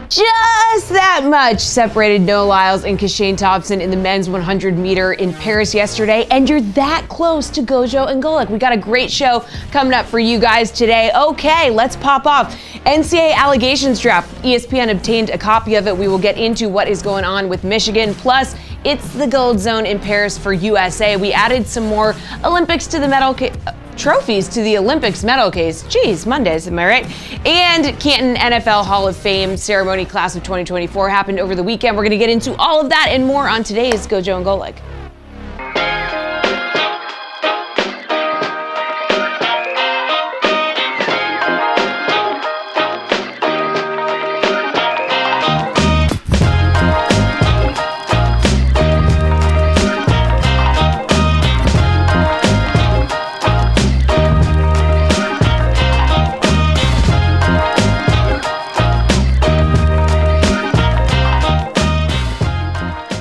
Just that much separated Noah Lyles and Kashane Thompson in the men's 100 meter in Paris yesterday, and you're that close to GoJo and Golic. We got a great show coming up for you guys today. Okay, let's pop off. NCAA allegations draft. ESPN obtained a copy of it. We will get into what is going on with Michigan. Plus, it's the gold zone in Paris for USA. We added some more Olympics to the medal trophies to the Olympics medal case. Geez, Mondays, am I right? And Canton NFL Hall of Fame ceremony class of 2024 happened over the weekend. We're going to get into all of that and more on today's GoJo and Golic.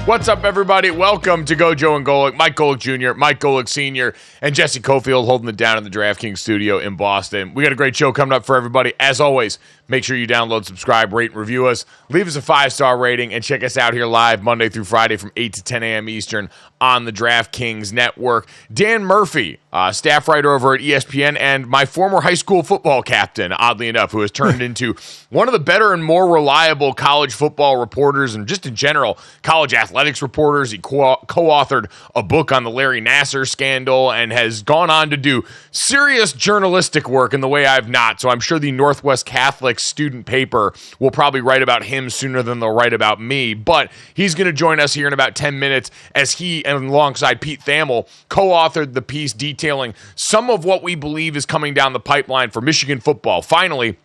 What's up, everybody? Welcome to GoJo and Golic. Mike Golic Jr., Mike Golic Sr., and Jesse Cofield holding it down in the DraftKings studio in Boston. We got a great show coming up for everybody. As always, make sure you download, subscribe, rate, and review us. Leave us a 5-star rating, and check us out here live Monday through Friday from 8 to 10 a.m. Eastern on the DraftKings Network. Dan Murphy, staff writer over at ESPN, and my former high school football captain, oddly enough, who has turned into one of the better and more reliable college football reporters and just in general college athletics reporters. He co-authored a book on the Larry Nassar scandal and has gone on to do serious journalistic work in the way I've not. So I'm sure the Northwest Catholic student paper will probably write about him sooner than they'll write about me. But he's going to join us here in about 10 minutes as he, and alongside Pete Thamel, co-authored the piece detailing some of what we believe is coming down the pipeline for Michigan football. Finally,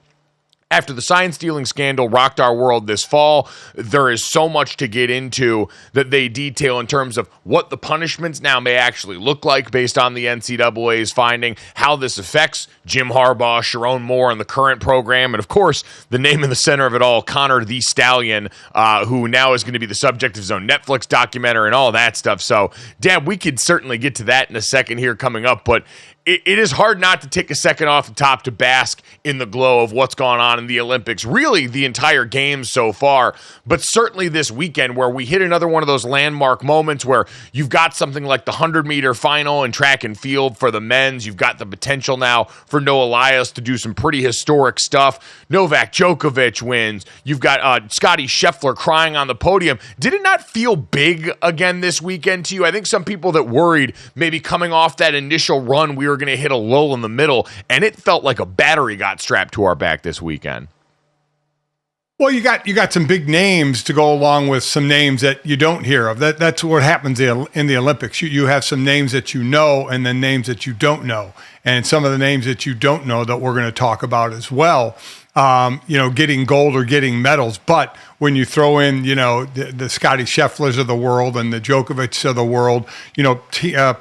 after the sign-stealing scandal rocked our world this fall, there is so much to get into that they detail in terms of what the punishments now may actually look like based on the NCAA's finding, how this affects Jim Harbaugh, Sharon Moore, and the current program, and of course, the name in the center of it all, Connor the Stallion, who now is going to be the subject of his own Netflix documentary and all that stuff. So, Dan, we could certainly get to that in a second here coming up, but it is hard not to take a second off the top to bask in the glow of what's gone on in the Olympics, really the entire game so far, but certainly this weekend where we hit another one of those landmark moments where you've got something like the 100-meter final in track and field for the men's. You've got the potential now for Noah Lyles to do some pretty historic stuff. Novak Djokovic wins. You've got Scottie Scheffler crying on the podium. Did it not feel big again this weekend to you? I think some people that worried maybe coming off that initial run we were going to hit a lull in the middle, and it felt like a battery got strapped to our back this weekend. Well, you got some big names to go along with some names that you don't hear of. That's what happens in the Olympics. You have some names that you know, and then names that you don't know, and some of the names that you don't know that we're going to talk about as well. Getting gold or getting medals. But when you throw in, the Scottie Schefflers of the world and the Djokovic of the world,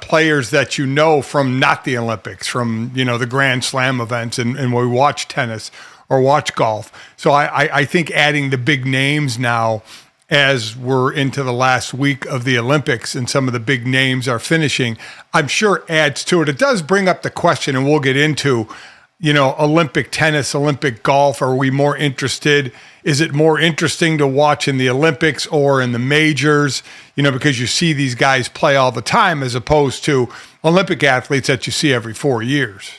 players that you know from not the Olympics, from, the Grand Slam events, and we watch tennis or watch golf. So I think adding the big names now as we're into the last week of the Olympics and some of the big names are finishing, I'm sure adds to it. It does bring up the question, and we'll get into Olympic tennis, Olympic golf. Are we more interested? Is it more interesting to watch in the Olympics or in the majors? Because you see these guys play all the time as opposed to Olympic athletes that you see every 4 years.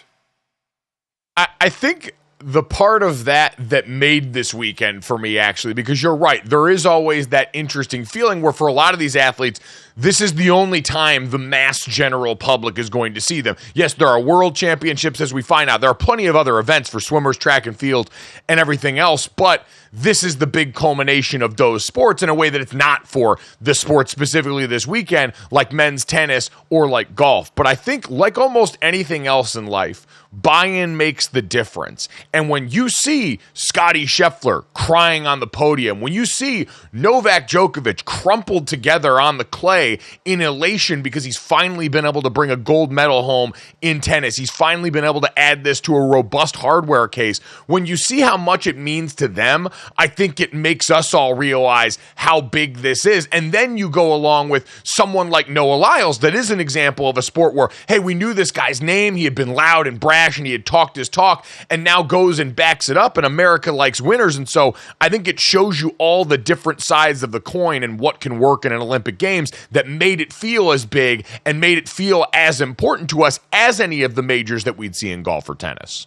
I think the part of that made this weekend for me, actually, because you're right. There is always that interesting feeling where for a lot of these athletes, this is the only time the mass general public is going to see them. Yes, there are world championships, as we find out. There are plenty of other events for swimmers, track and field, and everything else, but this is the big culmination of those sports in a way that it's not for the sport specifically this weekend, like men's tennis or like golf. But I think, like almost anything else in life, buy-in makes the difference. And when you see Scottie Scheffler crying on the podium, when you see Novak Djokovic crumpled together on the clay in elation because he's finally been able to bring a gold medal home in tennis, he's finally been able to add this to a robust hardware case. When you see how much it means to them, I think it makes us all realize how big this is. And then you go along with someone like Noah Lyles, that is an example of a sport where, hey, we knew this guy's name, he had been loud and brash, and he had talked his talk, and now goes and backs it up, and America likes winners. And so I think it shows you all the different sides of the coin and what can work in an Olympic Games that made it feel as big and made it feel as important to us as any of the majors that we'd see in golf or tennis.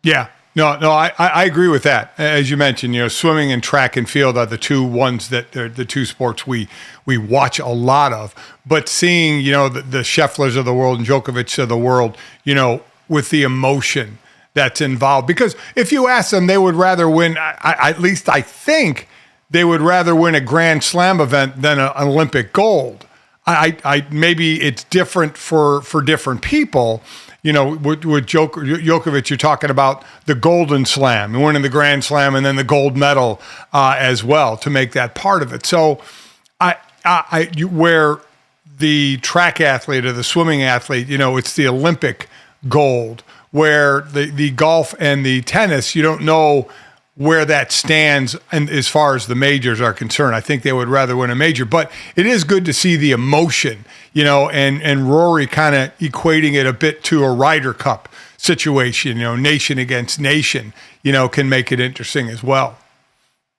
Yeah. No, I agree with that. As you mentioned, swimming and track and field are the two ones that are the two sports we watch a lot of. But seeing, the Schefflers of the world and Djokovic of the world, with the emotion that's involved. Because if you ask them, they would rather win, at least I think they would rather win a Grand Slam event than an Olympic gold. I maybe it's different for different people. With Djokovic, you're talking about the Golden Slam, winning the Grand Slam, and then the gold medal as well to make that part of it. So, where the track athlete or the swimming athlete, it's the Olympic gold. Where the golf and the tennis, you don't know where that stands, and as far as the majors are concerned, I think they would rather win a major. But it is good to see the emotion, and Rory kind of equating it a bit to a Ryder Cup situation, nation against nation, can make it interesting as well.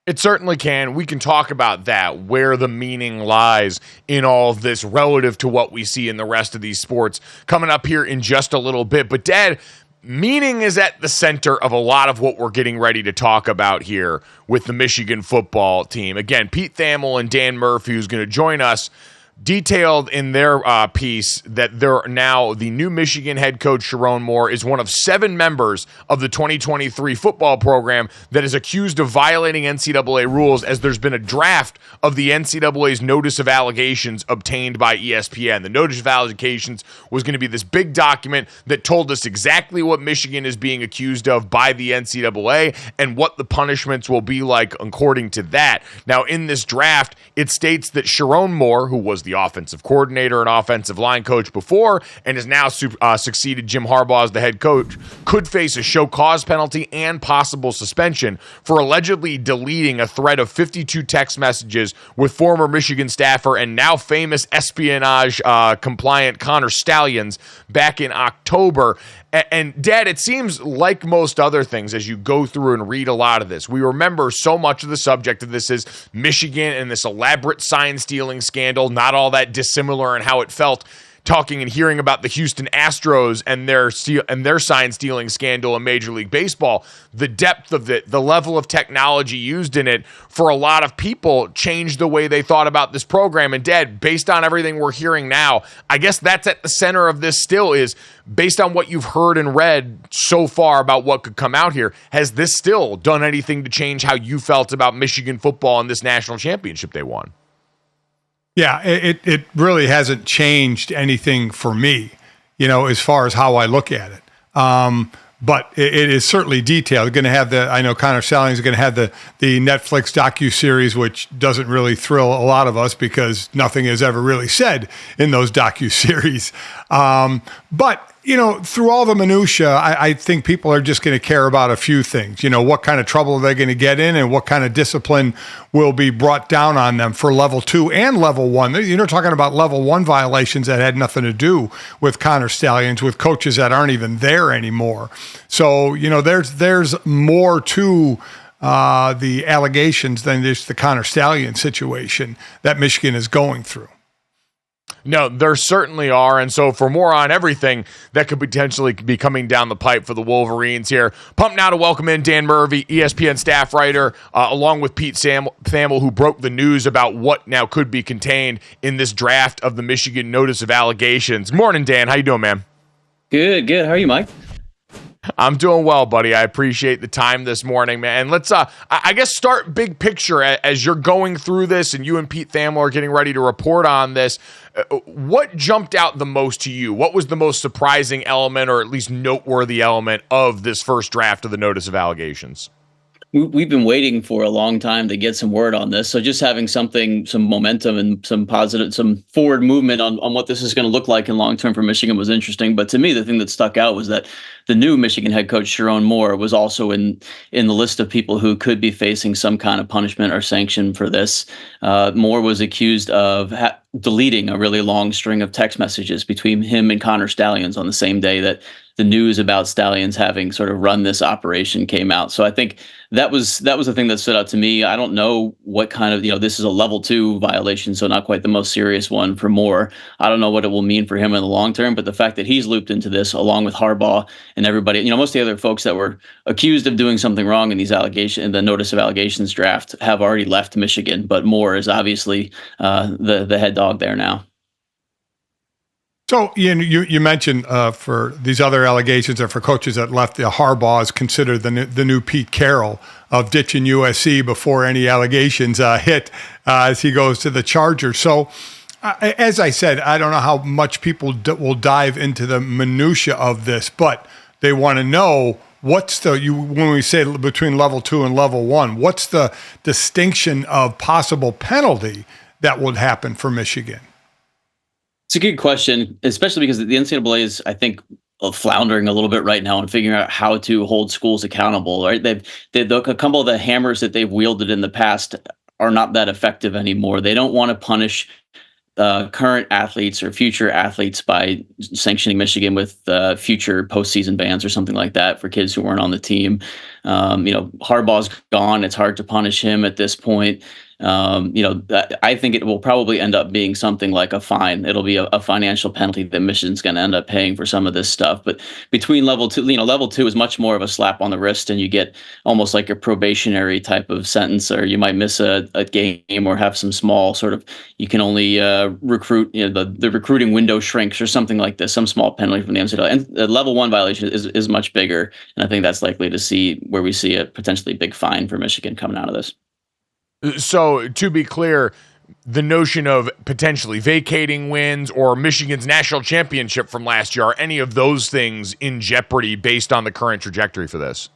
It certainly can. We can talk about that, where the meaning lies in all of this relative to what we see in the rest of these sports coming up here in just a little bit. But Dad, meaning is at the center of a lot of what we're getting ready to talk about here with the Michigan football team. Again, Pete Thamel and Dan Murphy, who's going to join us, detailed in their piece that they're now the new Michigan head coach, Sharon Moore, is one of 7 members of the 2023 football program that is accused of violating NCAA rules, as there's been a draft of the NCAA's notice of allegations obtained by ESPN. The notice of allegations was going to be this big document that told us exactly what Michigan is being accused of by the NCAA and what the punishments will be like according to that. Now, in this draft, it states that Sharon Moore, who was the offensive coordinator and offensive line coach before and has now succeeded Jim Harbaugh as the head coach, could face a show cause penalty and possible suspension for allegedly deleting a thread of 52 text messages with former Michigan staffer and now famous espionage compliant Connor Stallions back in October. And Dad, it seems like most other things as you go through and read a lot of this, we remember so much of the subject of this is Michigan and this elaborate sign stealing scandal, not all that dissimilar in how it felt talking and hearing about the Houston Astros and their sign stealing scandal in Major League Baseball. The depth of it, the level of technology used in it for a lot of people changed the way they thought about this program. And Dad, based on everything we're hearing now, I guess that's at the center of this still is based on what you've heard and read so far about what could come out here. Has this still done anything to change how you felt about Michigan football and this national championship they won? Yeah, it really hasn't changed anything for me, as far as how I look at it. But it is certainly detailed. They're going to have I know Connor Stallions is going to have the Netflix docuseries, which doesn't really thrill a lot of us because nothing is ever really said in those docuseries. But through all the minutia, I think people are just going to care about a few things. What kind of trouble are they going to get in and what kind of discipline will be brought down on them for level 2 and level 1. You're talking about level 1 violations that had nothing to do with Connor Stallions, with coaches that aren't even there anymore. So, there's more to the allegations than just the Connor Stallions situation that Michigan is going through. No, there certainly are. And so for more on everything that could potentially be coming down the pipe for the Wolverines here, pumped now to welcome in Dan Murphy, ESPN staff writer, along with Pete Thamel, who broke the news about what now could be contained in this draft of the Michigan Notice of Allegations. Morning, Dan. How you doing, man? Good. How are you, Mike? I'm doing well, buddy. I appreciate the time this morning, man. And let's, I guess, start big picture as you're going through this and you and Pete Thamel are getting ready to report on this. What jumped out the most to you? What was the most surprising element or at least noteworthy element of this first draft of the Notice of Allegations? We've been waiting for a long time to get some word on this. So just having some momentum and some forward movement on what this is going to look like in long term for Michigan was interesting. But to me, the thing that stuck out was that the new Michigan head coach, Sharon Moore, was also in the list of people who could be facing some kind of punishment or sanction for this. Moore was accused of deleting a really long string of text messages between him and Connor Stalions on the same day that the news about Stalions having sort of run this operation came out. So I think that was the thing that stood out to me. I don't know what kind of, this is a level 2 violation, so not quite the most serious one for Moore. I don't know what it will mean for him in the long term, but the fact that he's looped into this along with Harbaugh and everybody, most of the other folks that were accused of doing something wrong in these allegations, in the Notice of Allegations draft, have already left Michigan, but Moore is obviously the head dog there now. So you mentioned for these other allegations or for coaches that left, the Harbaugh is considered the new Pete Carroll of ditching USC before any allegations hit as he goes to the Chargers. So as I said, I don't know how much people will dive into the minutia of this, but they want to know when we say between level 2 and level 1, what's the distinction of possible penalty that would happen for Michigan? It's a good question, especially because the NCAA is, I think, floundering a little bit right now and figuring out how to hold schools accountable. Right? A couple of the hammers that they've wielded in the past are not that effective anymore. They don't want to punish current athletes or future athletes by sanctioning Michigan with future postseason bans or something like that for kids who weren't on the team. Harbaugh's gone. It's hard to punish him at this point. I think it will probably end up being something like a fine. It'll be a financial penalty that Michigan's going to end up paying for some of this stuff. But between level 2, level 2 is much more of a slap on the wrist, and you get almost like a probationary type of sentence, or you might miss a game or have some small sort of, you can only recruit, the recruiting window shrinks or something like this, some small penalty from the NCAA. And the level 1 violation is much bigger. And I think that's likely to see where we see a potentially big fine for Michigan coming out of this. So to be clear, the notion of potentially vacating wins or Michigan's national championship from last year, are any of those things in jeopardy based on the current trajectory for this?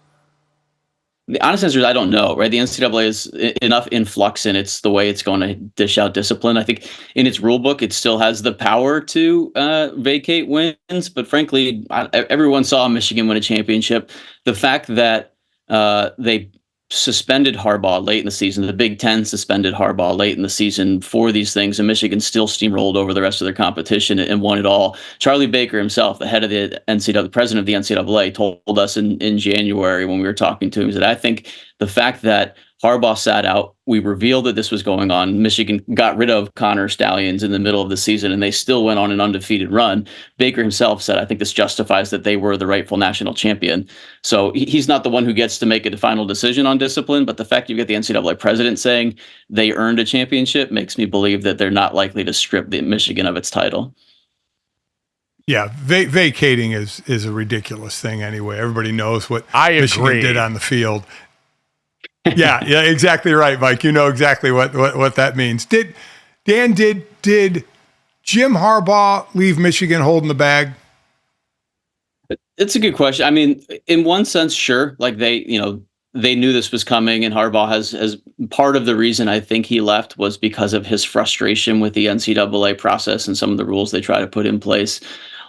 The honest answer is I don't know, right? The NCAA is enough in flux in the way it's going to dish out discipline. I think in its rule book, it still has the power to vacate wins. But frankly, everyone saw Michigan win a championship. The fact that they suspended Harbaugh late in the season, the Big Ten suspended Harbaugh late in the season for these things, and Michigan still steamrolled over the rest of their competition and won it all. Charlie Baker himself, the head of the NCAA, the president of the NCAA, told us in January when we were talking to him, that I think the fact that Harbaugh sat out, we revealed that this was going on. Michigan got rid of Connor Stalions in the middle of the season, and they still went on an undefeated run. Baker himself said, I think this justifies that they were the rightful national champion. So he's not the one who gets to make a final decision on discipline, but the fact you get the NCAA president saying they earned a championship makes me believe that they're not likely to strip the Michigan of its title. Yeah, vacating is a ridiculous thing anyway. Everybody knows what Michigan did on the field. Yeah, exactly right, Mike. You know exactly what that means. Did Jim Harbaugh leave Michigan holding the bag? It's a good question. I mean, in one sense, sure. Like they knew this was coming, and Harbaugh has part of the reason I think he left was because of his frustration with the NCAA process and some of the rules they try to put in place.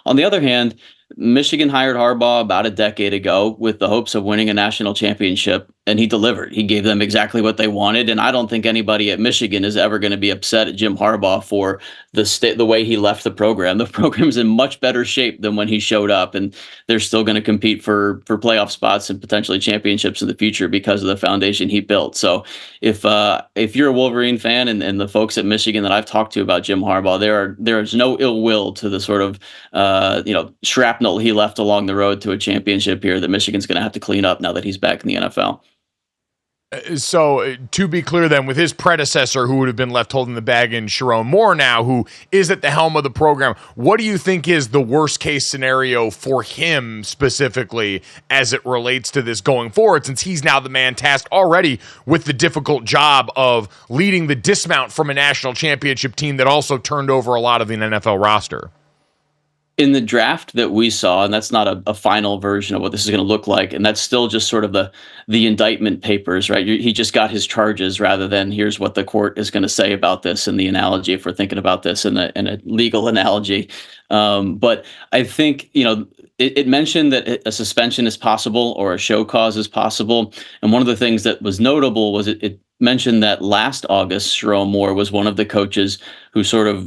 On the other hand, Michigan hired Harbaugh about a decade ago with the hopes of winning a national championship. and he delivered. He gave them exactly what they wanted, and I don't think anybody at Michigan is ever going to be upset at Jim Harbaugh for the way he left the program. The program's in much better shape than when he showed up, and they're still going to compete for playoff spots and potentially championships in the future because of the foundation he built. So if you're a Wolverine fan and the folks at Michigan that I've talked to about Jim Harbaugh, there is no ill will to the sort of shrapnel he left along the road to a championship here that Michigan's going to have to clean up now that he's back in the NFL. So to be clear then, with his predecessor who would have been left holding the bag in Sharon Moore now, who is at the helm of the program, what do you think is the worst case scenario for him specifically as it relates to this going forward, since he's now the man tasked already with the difficult job of leading the dismount from a national championship team that also turned over a lot of the NFL roster? In the draft that we saw, and that's not a final version of what this is going to look like, and that's still just sort of the indictment papers, right? He just got his charges rather than here's what the court is going to say about this and the analogy, if we're thinking about this in a legal analogy. But I think, it mentioned that a suspension is possible or a show cause is possible. And one of the things that was notable was it mentioned that last August, Sharon Moore was one of the coaches who sort of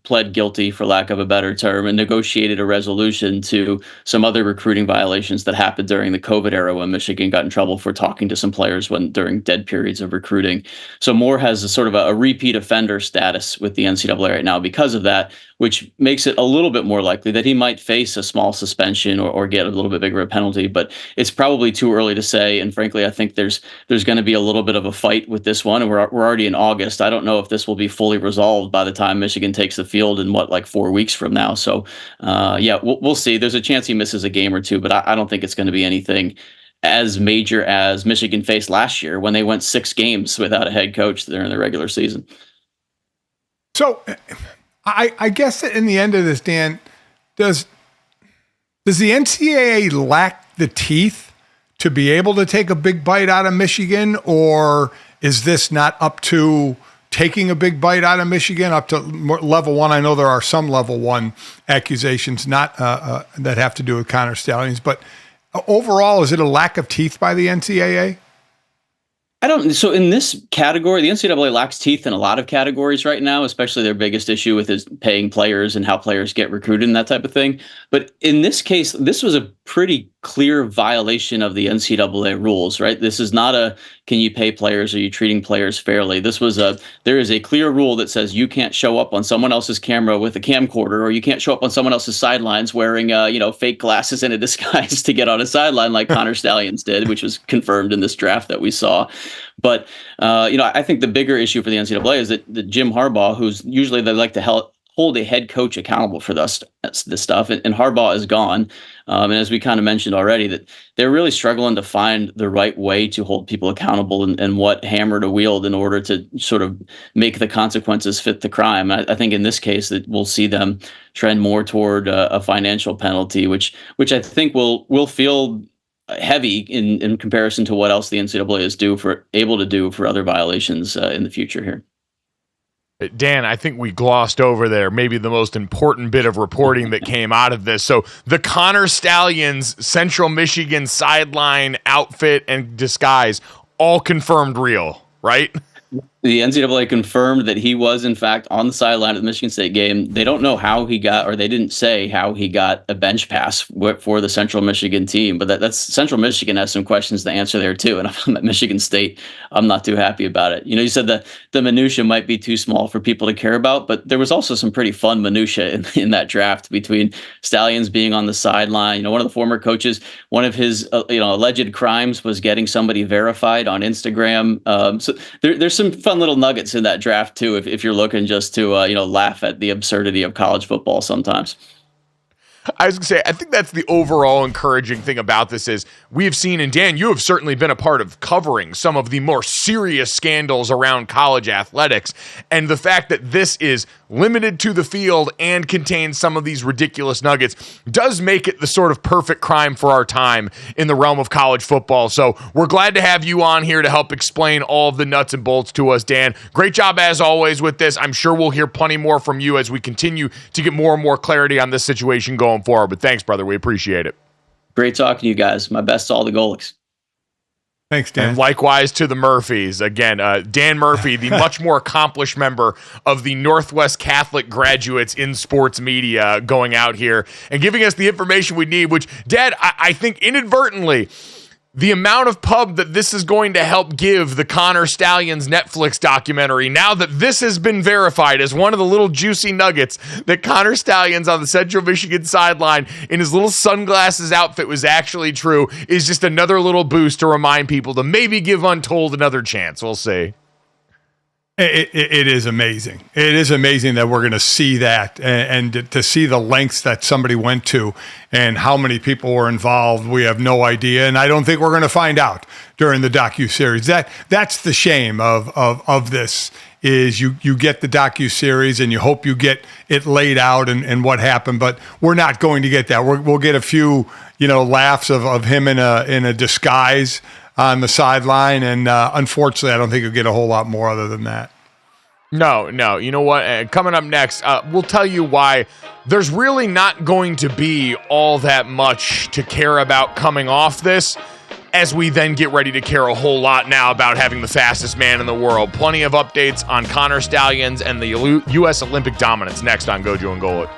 pled guilty, for lack of a better term, and negotiated a resolution to some other recruiting violations that happened during the COVID era when Michigan got in trouble for talking to some players during dead periods of recruiting. So Moore has a sort of a repeat offender status with the NCAA right now because of that, which makes it a little bit more likely that he might face a small suspension or get a little bit bigger a penalty. But it's probably too early to say. And frankly, I think there's going to be a little bit of a fight with this one. And we're already in August. I don't know if this will be fully resolved by the time Michigan takes the field in 4 weeks from now. So we'll see. There's a chance he misses a game or two, but I don't think it's going to be anything as major as Michigan faced last year when they went 6 games without a head coach during the regular season. So I guess that in the end of this, Dan, does the NCAA lack the teeth to be able to take a big bite out of Michigan, or is this not up to taking a big bite out of Michigan up to level 1? I know there are some level 1 accusations not that have to do with Connor Stallions, but overall, is it a lack of teeth by the NCAA? So in this category, the NCAA lacks teeth in a lot of categories right now, especially their biggest issue with is paying players and how players get recruited and that type of thing. But in this case, this was a pretty clear violation of the NCAA rules, right? This is not can you pay players? Are you treating players fairly? There is a clear rule that says you can't show up on someone else's camera with a camcorder, or you can't show up on someone else's sidelines wearing, fake glasses and a disguise to get on a sideline like Connor Stallions did, which was confirmed in this draft that we saw. But, I think the bigger issue for the NCAA is that Jim Harbaugh, who's usually they like to hold a head coach accountable for this stuff, and Harbaugh is gone. And as we kind of mentioned already, that they're really struggling to find the right way to hold people accountable and what hammer to wield in order to sort of make the consequences fit the crime. I think in this case that we'll see them trend more toward a financial penalty, which I think will feel heavy in comparison to what else the NCAA is able to do for other violations in the future here. Dan, I think we glossed over there maybe the most important bit of reporting that came out of this. So the Connor Stallions Central Michigan sideline outfit and disguise, all confirmed real, right? The NCAA confirmed that he was, in fact, on the sideline of the Michigan State game. They don't know how he got, or they didn't say how he got a bench pass for the Central Michigan team. But that's Central Michigan has some questions to answer there, too. And if I'm at Michigan State, I'm not too happy about it. You said that the minutia might be too small for people to care about, but there was also some pretty fun minutia in that draft between Stallions being on the sideline. One of the former coaches, one of his alleged crimes was getting somebody verified on Instagram. So there's some fun little nuggets in that draft too, if you're looking just to laugh at the absurdity of college football sometimes. I was going to say, I think that's the overall encouraging thing about this is we have seen, and Dan, you have certainly been a part of covering some of the more serious scandals around college athletics, and the fact that this is limited to the field and contains some of these ridiculous nuggets does make it the sort of perfect crime for our time in the realm of college football. So we're glad to have you on here to help explain all of the nuts and bolts to us, Dan. Great job as always with this. I'm sure we'll hear plenty more from you as we continue to get more and more clarity on this situation going forward. But thanks, brother. We appreciate it. Great talking to you guys. My best to all the Golics. Thanks, Dan. And likewise to the Murphys. Again, Dan Murphy, the much more accomplished member of the Northwest Catholic graduates in sports media, going out here and giving us the information we need, which, Dad, I think inadvertently, the amount of pub that this is going to help give the Connor Stallions Netflix documentary, now that this has been verified as one of the little juicy nuggets that Connor Stallions on the Central Michigan sideline in his little sunglasses outfit was actually true, is just another little boost to remind people to maybe give Untold another chance. We'll see. It is amazing. It is amazing that we're going to see that and to see the lengths that somebody went to and how many people were involved. We have no idea, and I don't think we're going to find out during the docuseries. That's the shame of this is you get the docuseries and you hope you get it laid out and what happened, but we're not going to get that. We'll get a few laughs of him in a disguise on the sideline, and unfortunately, I don't think you'll get a whole lot more other than that. No. You know what? Coming up next, we'll tell you why there's really not going to be all that much to care about coming off this, as we then get ready to care a whole lot now about having the fastest man in the world. Plenty of updates on Connor Stallions and the U.S. Olympic dominance next on GoJo and Golic.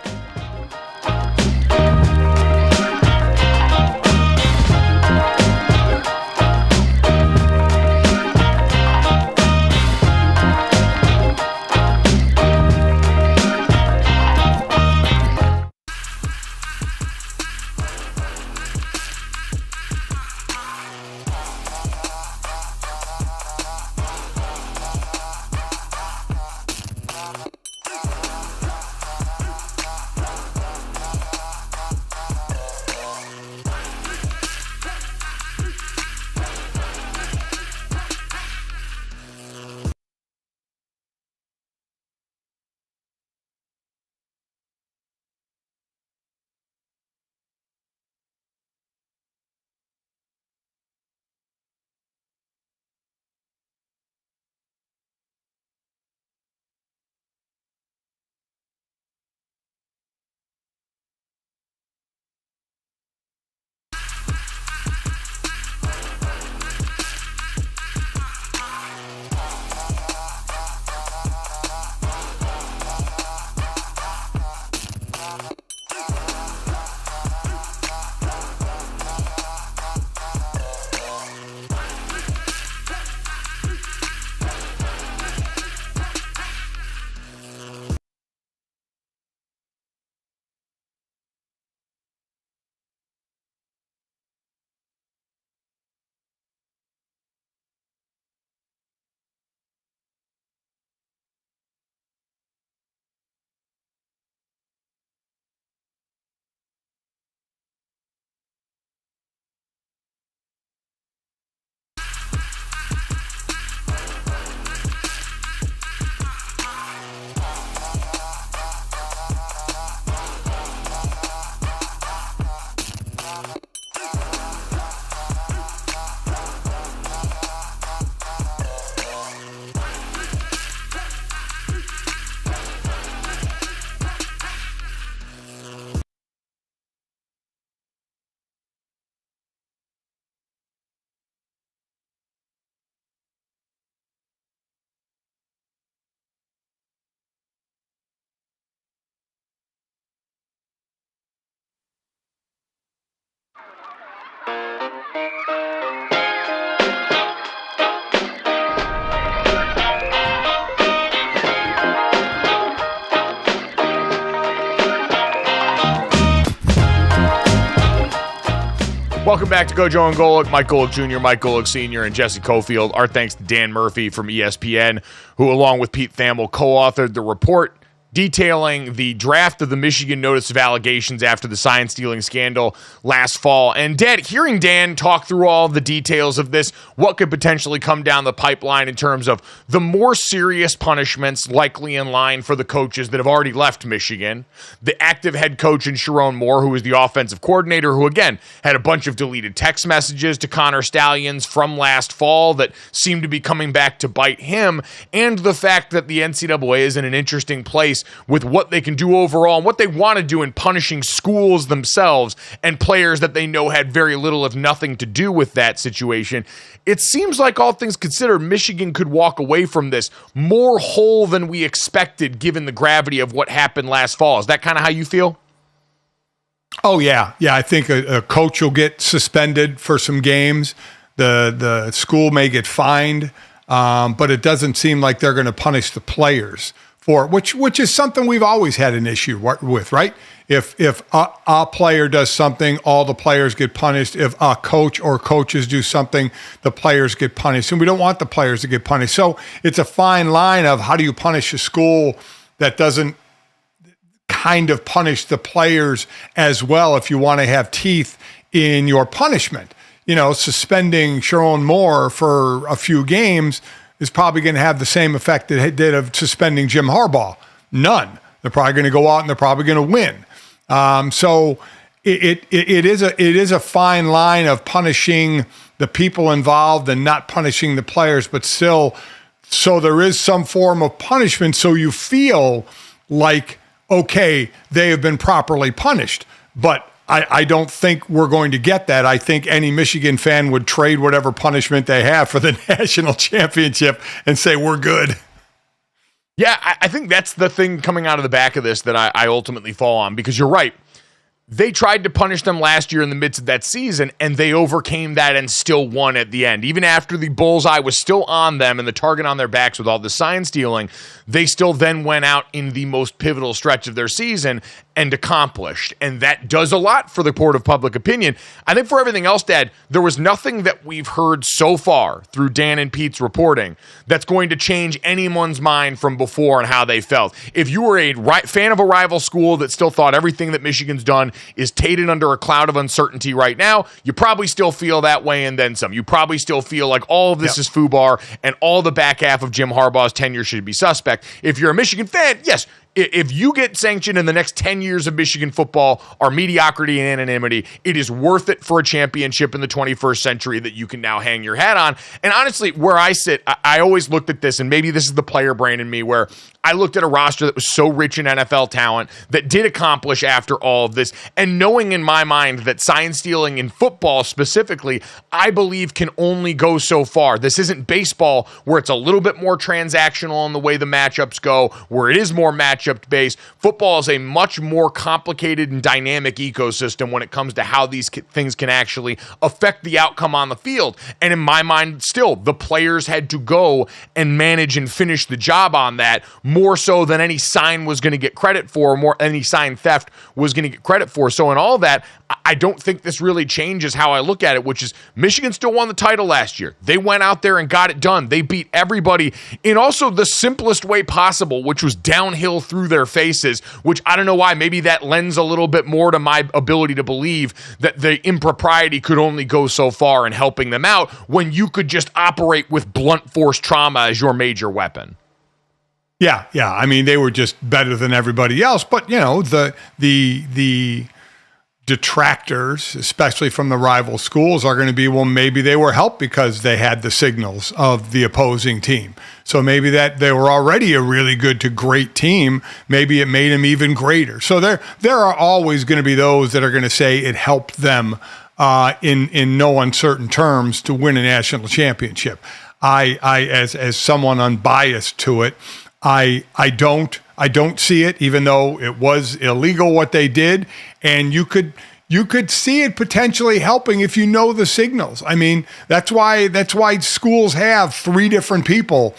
Welcome back to GoJo and Golic. Mike Golic Jr., Mike Golic Sr., and Jesse Cofield. Our thanks to Dan Murphy from ESPN, who, along with Pete Thamel, co-authored the report detailing the draft of the Michigan Notice of Allegations after the sign stealing scandal last fall. And Dad, hearing Dan talk through all the details of this, what could potentially come down the pipeline in terms of the more serious punishments likely in line for the coaches that have already left Michigan, the active head coach in Sharon Moore, who is the offensive coordinator, who again had a bunch of deleted text messages to Connor Stallions from last fall that seemed to be coming back to bite him, and the fact that the NCAA is in an interesting place with what they can do overall and what they want to do in punishing schools themselves and players that they know had very little, if nothing, to do with that situation. It seems like, all things considered, Michigan could walk away from this more whole than we expected, given the gravity of what happened last fall. Is that kind of how you feel? Oh, yeah. Yeah, I think a coach will get suspended for some games. The school may get fined, but it doesn't seem like they're going to punish the players for it, which is something we've always had an issue with, right? If a player does something, all the players get punished. If a coach or coaches do something, the players get punished. And we don't want the players to get punished. So it's a fine line of how do you punish a school that doesn't kind of punish the players as well if you want to have teeth in your punishment. Suspending Sharon Moore for a few games is probably going to have the same effect that it did of suspending Jim Harbaugh. None. They're probably going to go out and they're probably going to win. So it is a fine line of punishing the people involved and not punishing the players, but still, so there is some form of punishment so you feel like, okay, they have been properly punished. But I don't think we're going to get that. I think any Michigan fan would trade whatever punishment they have for the national championship and say, we're good. Yeah, I think that's the thing coming out of the back of this that I ultimately fall on, because you're right. They tried to punish them last year in the midst of that season, and they overcame that and still won at the end. Even after the bullseye was still on them and the target on their backs with all the sign stealing, they still then went out in the most pivotal stretch of their season and accomplished. And that does a lot for the court of public opinion. I think for everything else, Dad, there was nothing that we've heard so far through Dan and Pete's reporting that's going to change anyone's mind from before and how they felt. If you were a fan of a rival school that still thought everything that Michigan's done is tainted under a cloud of uncertainty right now, you probably still feel that way and then some. You probably still feel like all of this is FUBAR and all the back half of Jim Harbaugh's tenure should be suspect. If you're a Michigan fan, yes, if you get sanctioned in the next 10 years of Michigan football are mediocrity and anonymity, it is worth it for a championship in the 21st century that you can now hang your hat on. And honestly, where I sit, I always looked at this, and maybe this is the player brain in me, where I looked at a roster that was so rich in NFL talent that did accomplish after all of this, and knowing in my mind that sign stealing in football specifically, I believe can only go so far. This isn't baseball where it's a little bit more transactional in the way the matchups go, where it is more matchup based. Football is a much more complicated and dynamic ecosystem when it comes to how these things can actually affect the outcome on the field. And in my mind, still, the players had to go and manage and finish the job on that more so than any sign was going to get credit for, more any sign theft was going to get credit for. So in all that, I don't think this really changes how I look at it, which is Michigan still won the title last year. They went out there and got it done. They beat everybody in also the simplest way possible, which was downhill through their faces, which I don't know why. Maybe that lends a little bit more to my ability to believe that the impropriety could only go so far in helping them out when you could just operate with blunt force trauma as your major weapon. Yeah. I mean, they were just better than everybody else, but the detractors, especially from the rival schools, are going to be, well, maybe they were helped because they had the signals of the opposing team. So maybe that they were already a really good to great team. Maybe it made them even greater. So there are always going to be those that are going to say it helped them in no uncertain terms to win a national championship. I as someone unbiased to it, I don't see it, even though it was illegal what they did, and you could see it potentially helping if you know the signals. I mean, that's why schools have 3 different people,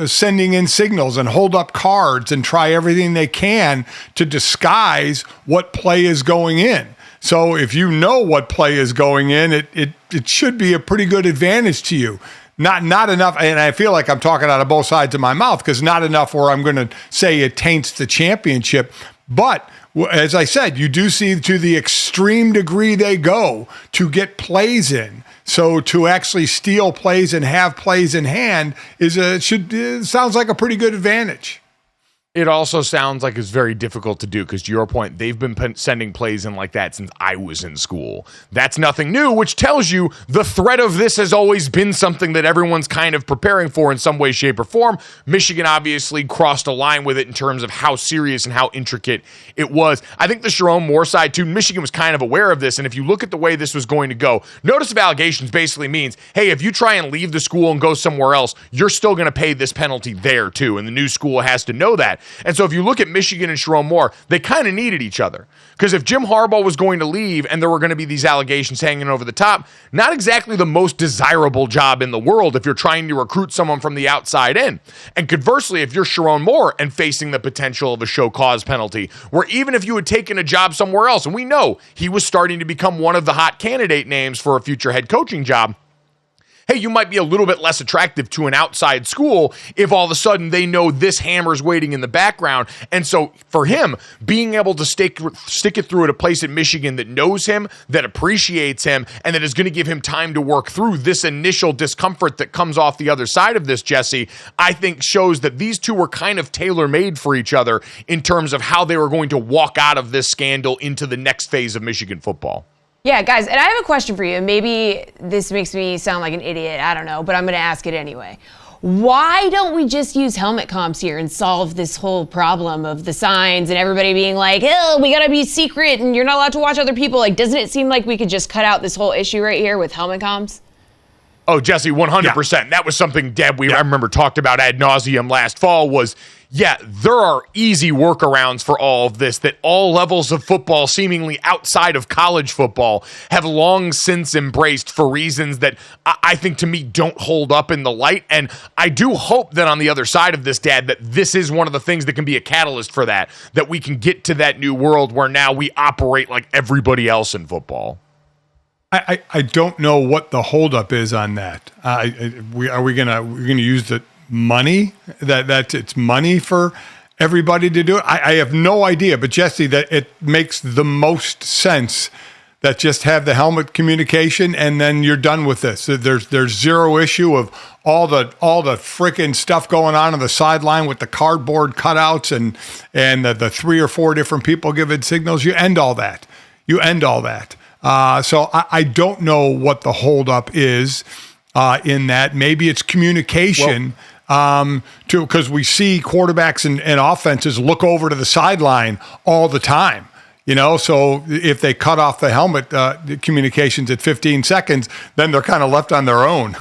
sending in signals and hold up cards and try everything they can to disguise what play is going in. So if you know what play is going in, it should be a pretty good advantage to you. Not enough, and I feel like I'm talking out of both sides of my mouth, because not enough where I'm going to say it taints the championship. But as I said, you do see to the extreme degree they go to get plays in. So to actually steal plays and have plays in hand sounds like a pretty good advantage. It also sounds like it's very difficult to do because, to your point, they've been sending plays in like that since I was in school. That's nothing new, which tells you the threat of this has always been something that everyone's kind of preparing for in some way, shape, or form. Michigan obviously crossed a line with it in terms of how serious and how intricate it was. I think the Sharon Moore side, too, Michigan was kind of aware of this, and if you look at the way this was going to go, notice of allegations basically means, hey, if you try and leave the school and go somewhere else, you're still going to pay this penalty there, too, and the new school has to know that. And so if you look at Michigan and Sharon Moore, they kind of needed each other. Because if Jim Harbaugh was going to leave and there were going to be these allegations hanging over the top, not exactly the most desirable job in the world if you're trying to recruit someone from the outside in. And conversely, if you're Sharon Moore and facing the potential of a show cause penalty, where even if you had taken a job somewhere else, and we know he was starting to become one of the hot candidate names for a future head coaching job, hey, you might be a little bit less attractive to an outside school if all of a sudden they know this hammer's waiting in the background. And so for him, being able to stick it through at a place in Michigan that knows him, that appreciates him, and that is going to give him time to work through this initial discomfort that comes off the other side of this, Jesse, I think shows that these two were kind of tailor-made for each other in terms of how they were going to walk out of this scandal into the next phase of Michigan football. Yeah, guys, and I have a question for you. Maybe this makes me sound like an idiot. I don't know, but I'm going to ask it anyway. Why don't we just use helmet comps here and solve this whole problem of the signs and everybody being like, oh, we got to be secret and you're not allowed to watch other people? Like, doesn't it seem like we could just cut out this whole issue right here with helmet comps? Oh, Jesse, 100%. Yeah. That was something, Deb, I remember talked about ad nauseum last fall was, yeah, there are easy workarounds for all of this that all levels of football, seemingly outside of college football, have long since embraced for reasons that I think, to me, don't hold up in the light. And I do hope that on the other side of this, Dad, that this is one of the things that can be a catalyst for that we can get to that new world where now we operate like everybody else in football. I don't know what the holdup is on that. Are we gonna use the money that it's money for everybody to do it? I have no idea. But Jesse, that it makes the most sense that just have the helmet communication and then you're done with this. There's zero issue of all the freaking stuff going on the sideline with the cardboard cutouts and the 3 or 4 different people giving signals. You end all that. So I don't know what the holdup is in that. Maybe it's communication because we see quarterbacks and offenses look over to the sideline all the time. So if they cut off the helmet communications at 15 seconds, then they're kind of left on their own.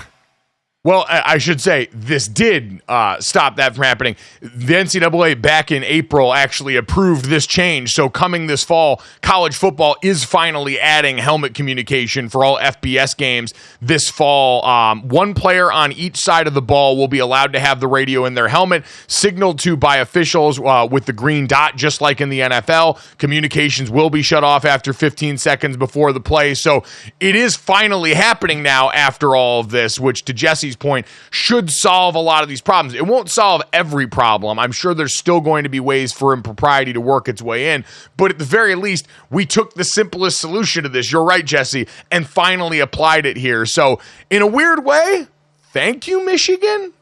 Well, I should say this did stop that from happening. The NCAA back in April actually approved this change. So coming this fall, college football is finally adding helmet communication for all FBS games this fall. One player on each side of the ball will be allowed to have the radio in their helmet, signaled to by officials with the green dot, just like in the NFL. Communications will be shut off after 15 seconds before the play. So it is finally happening now after all of this, which, to Jesse's point, should solve a lot of these problems. It won't solve every problem. I'm sure there's still going to be ways for impropriety to work its way in, but at the very least, we took the simplest solution to this, you're right, Jesse, and finally applied it here. So in a weird way, thank you, Michigan.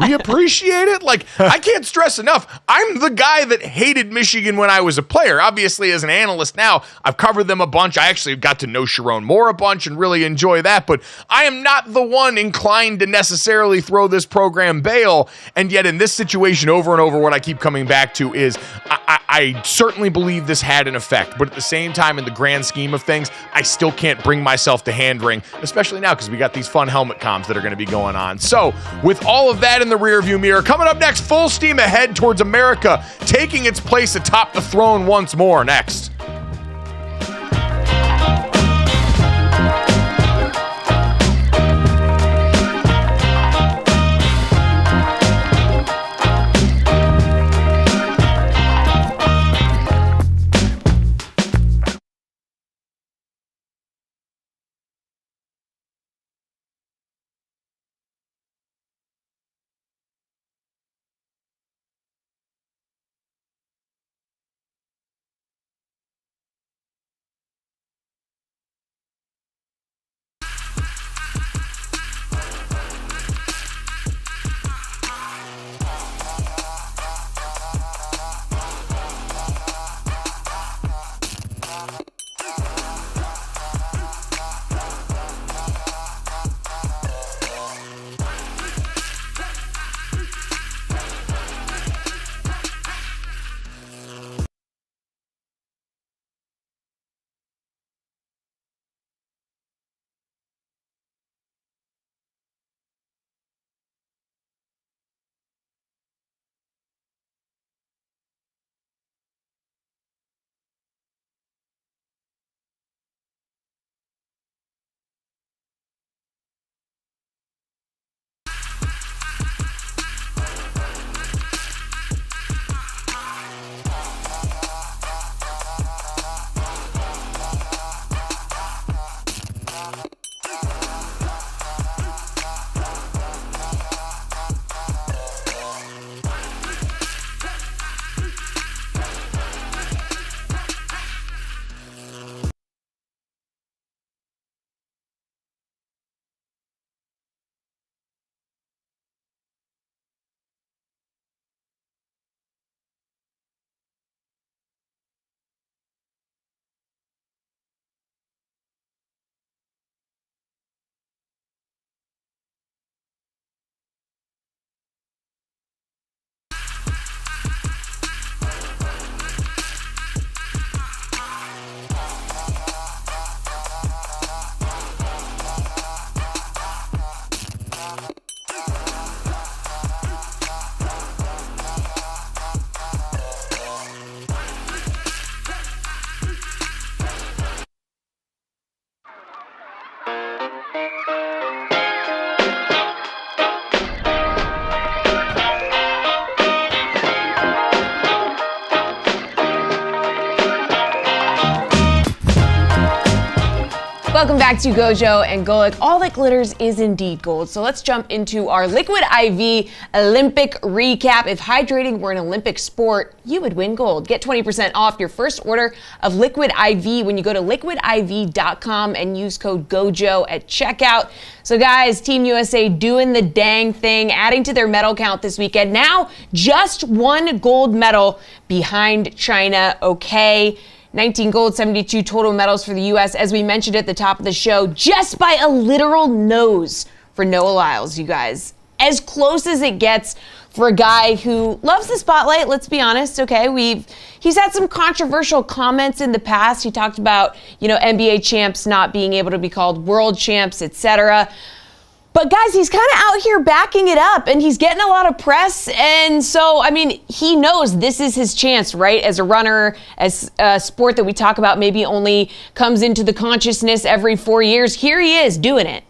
We appreciate it. Like, I can't stress enough, I'm the guy that hated Michigan when I was a player. Obviously, as an analyst now, I've covered them a bunch. I actually got to know Sharon Moore a bunch and really enjoy that, but I am not the one inclined to necessarily throw this program bail. And yet in this situation, over and over, what I keep coming back to is I certainly believe this had an effect, but at the same time, in the grand scheme of things, I still can't bring myself to hand wring, especially now because we got these fun helmet comms that are going to be going on. So with all of that in the rearview mirror, coming up next, full steam ahead towards America taking its place atop the throne once more next. Welcome back to GoJo and Golic. All that glitters is indeed gold. So let's jump into our Liquid IV Olympic recap. If hydrating were an Olympic sport, you would win gold. Get 20% off your first order of Liquid IV when you go to liquidiv.com and use code GoJo at checkout. So guys, Team USA doing the dang thing, adding to their medal count this weekend. Now just one gold medal behind China. Okay. 19 gold, 72 total medals for the U.S., as we mentioned at the top of the show, just by a literal nose for Noah Lyles, you guys. As close as it gets for a guy who loves the spotlight, let's be honest, okay? He's had some controversial comments in the past. He talked about, NBA champs not being able to be called world champs, etc. But guys, he's kind of out here backing it up, and he's getting a lot of press. And so, he knows this is his chance, right? As a runner, as a sport that we talk about maybe only comes into the consciousness every 4 years. Here he is doing it.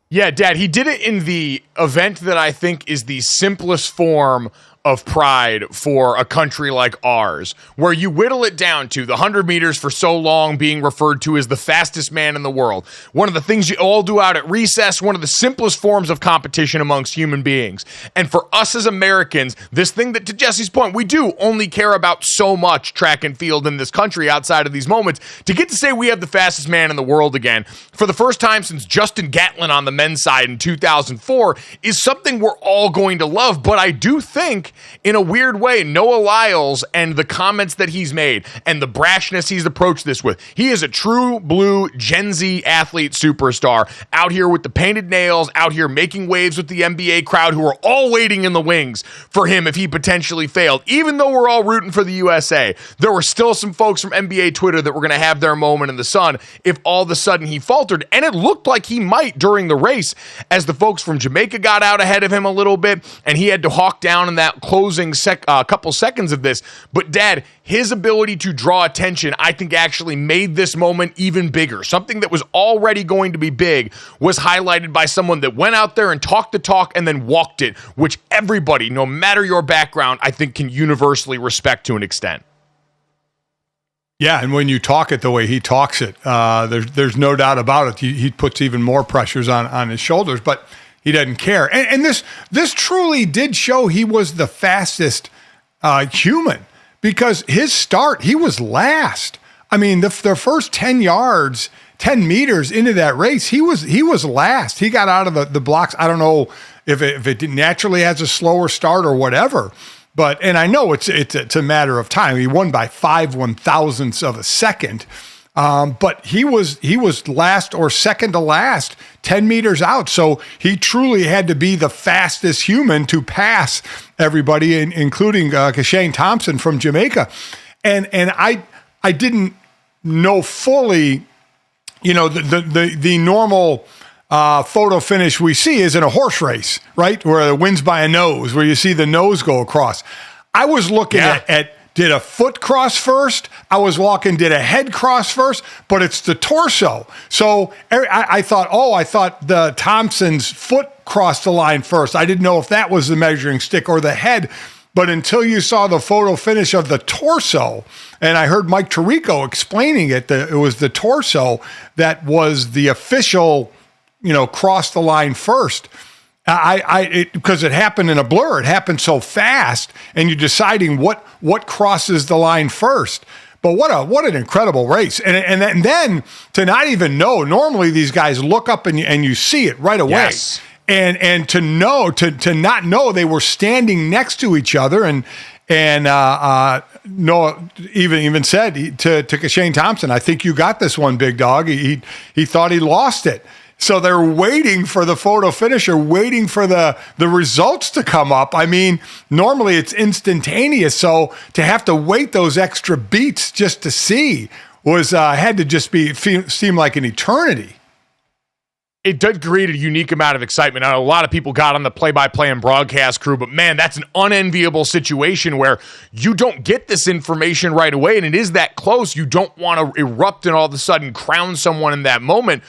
Yeah, Dad, he did it in the event that I think is the simplest form of pride for a country like ours, where you whittle it down to the 100 meters for so long being referred to as the fastest man in the world. One of the things you all do out at recess, one of the simplest forms of competition amongst human beings. And for us as Americans, this thing that, to Jesse's point, we do only care about so much track and field in this country outside of these moments, to get to say we have the fastest man in the world again, for the first time since Justin Gatlin on the men's side in 2004, is something we're all going to love. But I do think, in a weird way, Noah Lyles and the comments that he's made and the brashness he's approached this with, he is a true blue Gen Z athlete superstar out here with the painted nails, out here making waves with the NBA crowd who are all waiting in the wings for him if he potentially failed. Even though we're all rooting for the USA, there were still some folks from NBA Twitter that were going to have their moment in the sun if all of a sudden he faltered. And it looked like he might during the race, as the folks from Jamaica got out ahead of him a little bit, and he had to hawk down in that closing couple seconds of this. But Dad, his ability to draw attention, I think, actually made this moment even bigger. Something that was already going to be big was highlighted by someone that went out there and talked the talk and then walked it, which everybody, no matter your background, I think can universally respect to an extent. Yeah, and when you talk it the way he talks it, there's no doubt about it. He puts even more pressures on his shoulders, but he doesn't care. And this truly did show he was the fastest human, because his start, he was last. The first 10 yards, 10 meters into that race, he was last. He got out of the blocks. I don't know if it naturally has a slower start or whatever. And I know it's a matter of time. He won by 5/1000ths of a second. But he was last or second to last 10 meters out. So he truly had to be the fastest human to pass everybody, including Kashane Thompson from Jamaica. And I didn't know fully, the normal photo finish we see is in a horse race, right? Where it wins by a nose, where you see the nose go across. I was looking at did a foot cross first? I was walking, did a head cross first? But it's the torso. So I thought the Thompson's foot crossed the line first. I didn't know if that was the measuring stick or the head. But until you saw the photo finish of the torso, and I heard Mike Tirico explaining it was the torso that was the official, cross the line first. Because it happened in a blur, it happened so fast, and you're deciding what crosses the line first. But what an incredible race, and then to not even know. Normally these guys look up and you see it right away. Yes. And to not know they were standing next to each other, and Noah even said to Kashane Thompson, "I think you got this one, big dog." He thought he lost it. So they're waiting for the photo finisher, waiting for the results to come up. Normally it's instantaneous. So to have to wait those extra beats just to see had to just seem like an eternity. It did create a unique amount of excitement. I know a lot of people got on the play-by-play and broadcast crew, but man, that's an unenviable situation where you don't get this information right away, and it is that close. You don't want to erupt and all of a sudden crown someone in that moment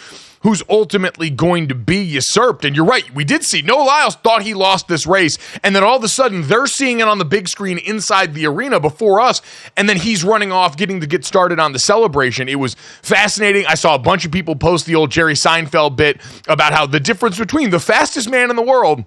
who's ultimately going to be usurped. And you're right, we did see Noah Lyles thought he lost this race, and then all of a sudden they're seeing it on the big screen inside the arena before us, and then he's running off getting to get started on the celebration. It was fascinating. I saw a bunch of people post the old Jerry Seinfeld bit about how the difference between the fastest man in the world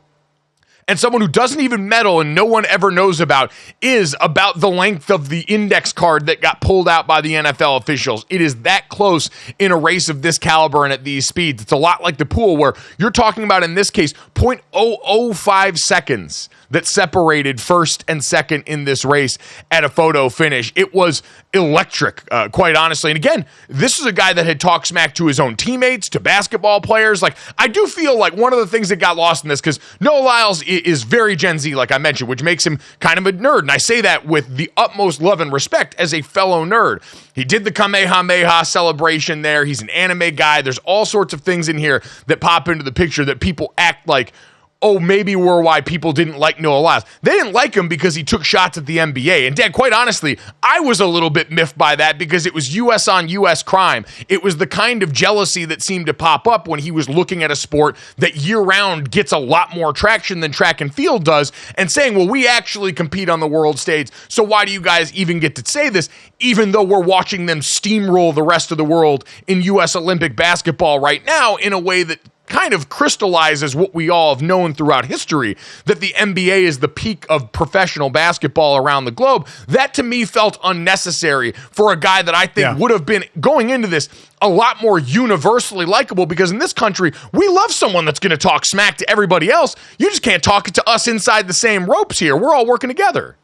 and someone who doesn't even medal and no one ever knows about is about the length of the index card that got pulled out by the NFL officials. It is that close in a race of this caliber and at these speeds. It's a lot like the pool where you're talking about, in this case, 0.005 seconds that separated first and second in this race at a photo finish. It was electric, quite honestly. And again, this is a guy that had talked smack to his own teammates, to basketball players. Like, I do feel like one of the things that got lost in this, because Noah Lyles is very Gen Z, like I mentioned, which makes him kind of a nerd. And I say that with the utmost love and respect as a fellow nerd. He did the Kamehameha celebration there. He's an anime guy. There's all sorts of things in here that pop into the picture that people act like, oh, maybe were why people didn't like Noah Lyles. They didn't like him because he took shots at the NBA. And Dad, quite honestly, I was a little bit miffed by that because it was US on US crime. It was the kind of jealousy that seemed to pop up when he was looking at a sport that year-round gets a lot more traction than track and field does, and saying, well, we actually compete on the world stage, so why do you guys even get to say this, even though we're watching them steamroll the rest of the world in US Olympic basketball right now in a way that kind of crystallizes what we all have known throughout history, that the NBA is the peak of professional basketball around the globe. That to me felt unnecessary for a guy that I think would have been, going into this, a lot more universally likable, because in this country, we love someone that's going to talk smack to everybody else. You just can't talk it to us inside the same ropes here. We're all working together.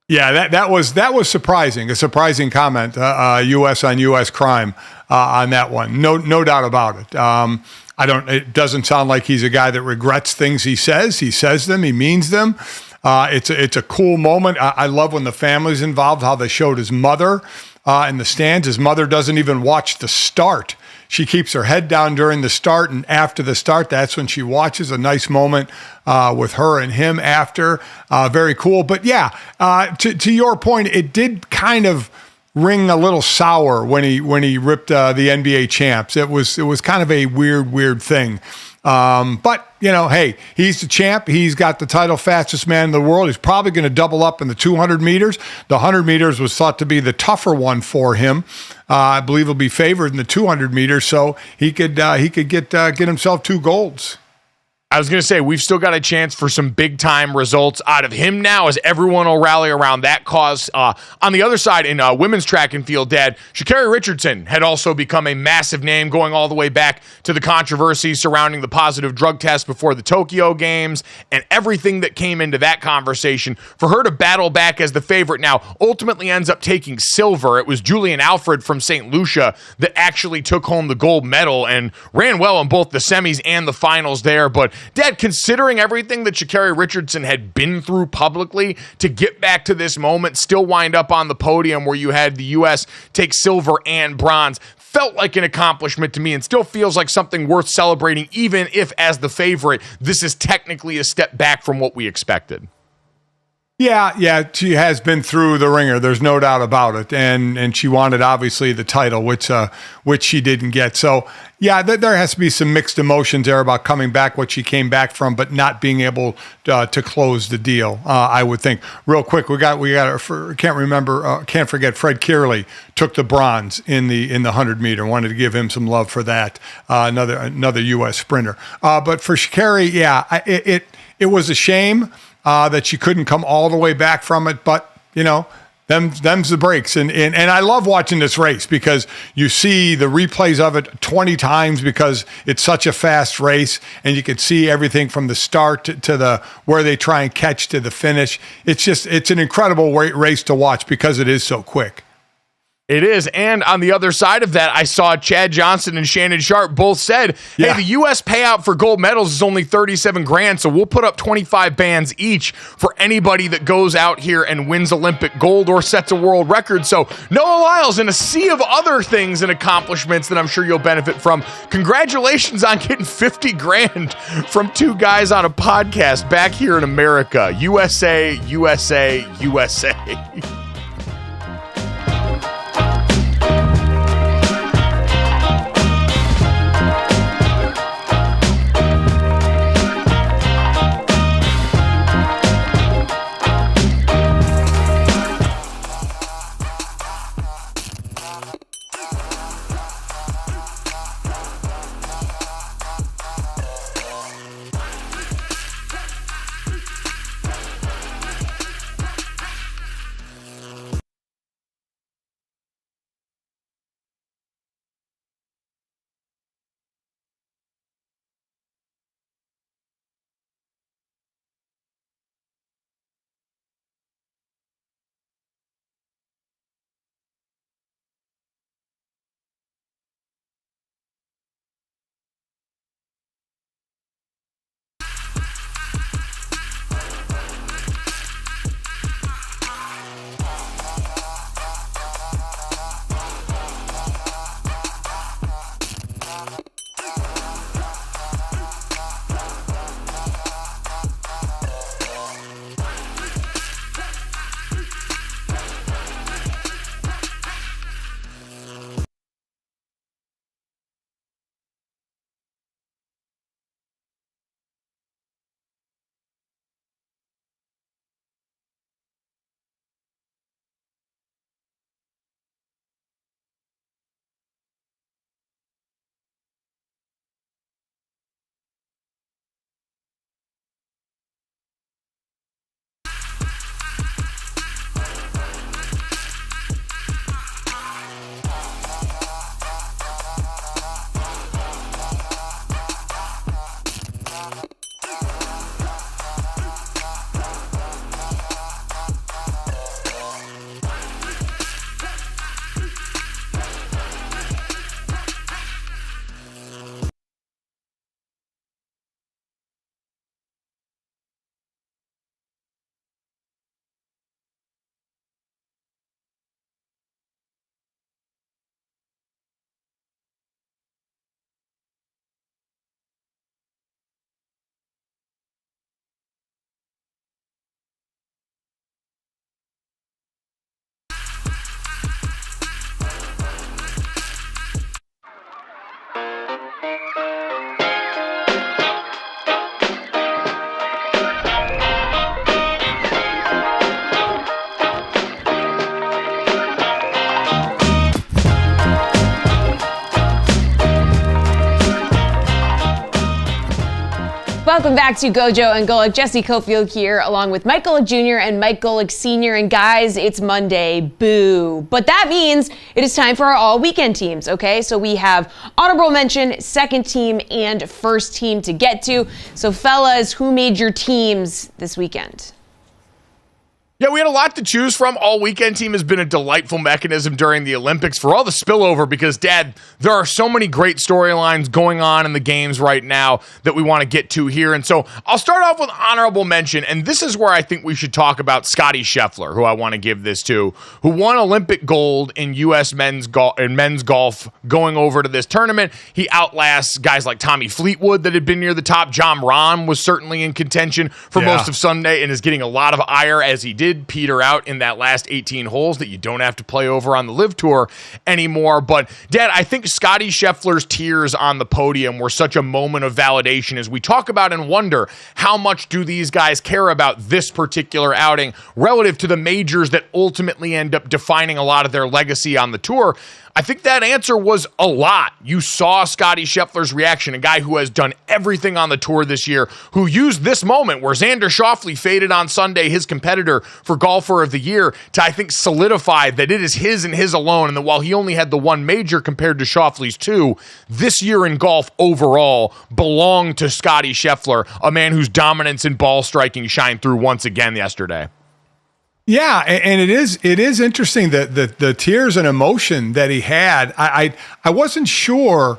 Yeah, that was surprising. A surprising comment. U.S. on U.S. crime on that one. No doubt about it. It doesn't sound like he's a guy that regrets things he says. He says them. He means them. It's a cool moment. I love when the family's involved. How they showed his mother in the stands. His mother doesn't even watch the start. She keeps her head down during the start, and after the start, that's when she watches. A nice moment with her and him after. Very cool. But yeah, to your point, it did kind of ring a little sour when he ripped the NBA champs. It was kind of a weird thing. But, hey, he's the champ. He's got the title fastest man in the world. He's probably going to double up in the 200 meters. The 100 meters was thought to be the tougher one for him. I believe he'll be favored in the 200 meters, so he could get himself 2 golds. I was going to say, we've still got a chance for some big-time results out of him now, as everyone will rally around that cause. On the other side, in women's track and field, Dad, Sha'Carri Richardson had also become a massive name, going all the way back to the controversy surrounding the positive drug test before the Tokyo Games and everything that came into that conversation. For her to battle back as the favorite now, ultimately ends up taking silver. It was Julian Alfred from St. Lucia that actually took home the gold medal and ran well in both the semis and the finals there. But Dad, considering everything that Sha'Carri Richardson had been through publicly to get back to this moment, still wind up on the podium where you had the U.S. take silver and bronze, felt like an accomplishment to me and still feels like something worth celebrating, even if, as the favorite, this is technically a step back from what we expected. Yeah, she has been through the ringer. There's no doubt about it, and she wanted obviously the title, which she didn't get. So yeah, there has to be some mixed emotions there about coming back, what she came back from, but not being able to close the deal. I would think. Real quick, we got. Can't forget Fred Kearley took the bronze in the 100 meter. Wanted to give him some love for that. Another U.S. sprinter. But for Sha'Carri, yeah, it was a shame that she couldn't come all the way back from it, but them's the breaks. And I love watching this race because you see the replays of it 20 times because it's such a fast race, and you can see everything from the start to the where they try and catch to the finish. It's an incredible race to watch because it is so quick. It is, and on the other side of that, I saw Chad Johnson and Shannon Sharp both said, hey, the U.S. payout for gold medals is only $37,000, so we'll put up 25 bands each for anybody that goes out here and wins Olympic gold or sets a world record. So Noah Lyles, in a sea of other things and accomplishments that I'm sure you'll benefit from, congratulations on getting $50,000 from 2 guys on a podcast back here in America. USA, USA, USA. Welcome back to GoJo and Golic. Jesse Cofield here, along with Mike Golic Jr. and Mike Golic Sr. And guys, it's Monday. Boo. But that means it is time for our all-weekend teams, okay? So we have honorable mention, second team, and first team to get to. So fellas, who made your teams this weekend? Yeah, we had a lot to choose from. All weekend team has been a delightful mechanism during the Olympics for all the spillover because, Dad, there are so many great storylines going on in the games right now that we want to get to here. And so I'll start off with honorable mention, and this is where I think we should talk about Scottie Scheffler, who I want to give this to, who won Olympic gold in U.S. men's golf going over to this tournament. He outlasts guys like Tommy Fleetwood that had been near the top. John Rahm was certainly in contention for most of Sunday and is getting a lot of ire as he did peter out in that last 18 holes that you don't have to play over on the Live Tour anymore. But, Dad, I think Scottie Scheffler's tears on the podium were such a moment of validation as we talk about and wonder how much do these guys care about this particular outing relative to the majors that ultimately end up defining a lot of their legacy on the tour. I think that answer was a lot. You saw Scottie Scheffler's reaction, a guy who has done everything on the tour this year, who used this moment where Xander Schauffele faded on Sunday, his competitor for Golfer of the Year, to, I think, solidify that it is his and his alone, and that while he only had the one major compared to Schauffele's two, this year in golf overall belonged to Scottie Scheffler, a man whose dominance in ball striking shined through once again yesterday. Yeah, and it is interesting that the tears and emotion that he had. I wasn't sure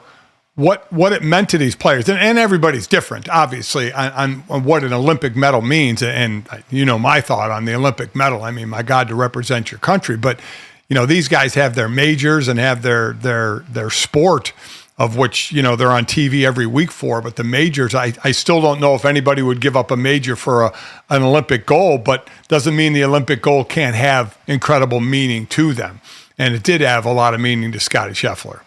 what it meant to these players, and everybody's different, obviously, on what an Olympic medal means. And you know my thought on the Olympic medal. I mean, my God, to represent your country. But you know, these guys have their majors and have their sport, of which, you know, they're on TV every week for, but the majors, I still don't know if anybody would give up a major for an Olympic gold, but doesn't mean the Olympic gold can't have incredible meaning to them. And it did have a lot of meaning to Scottie Scheffler.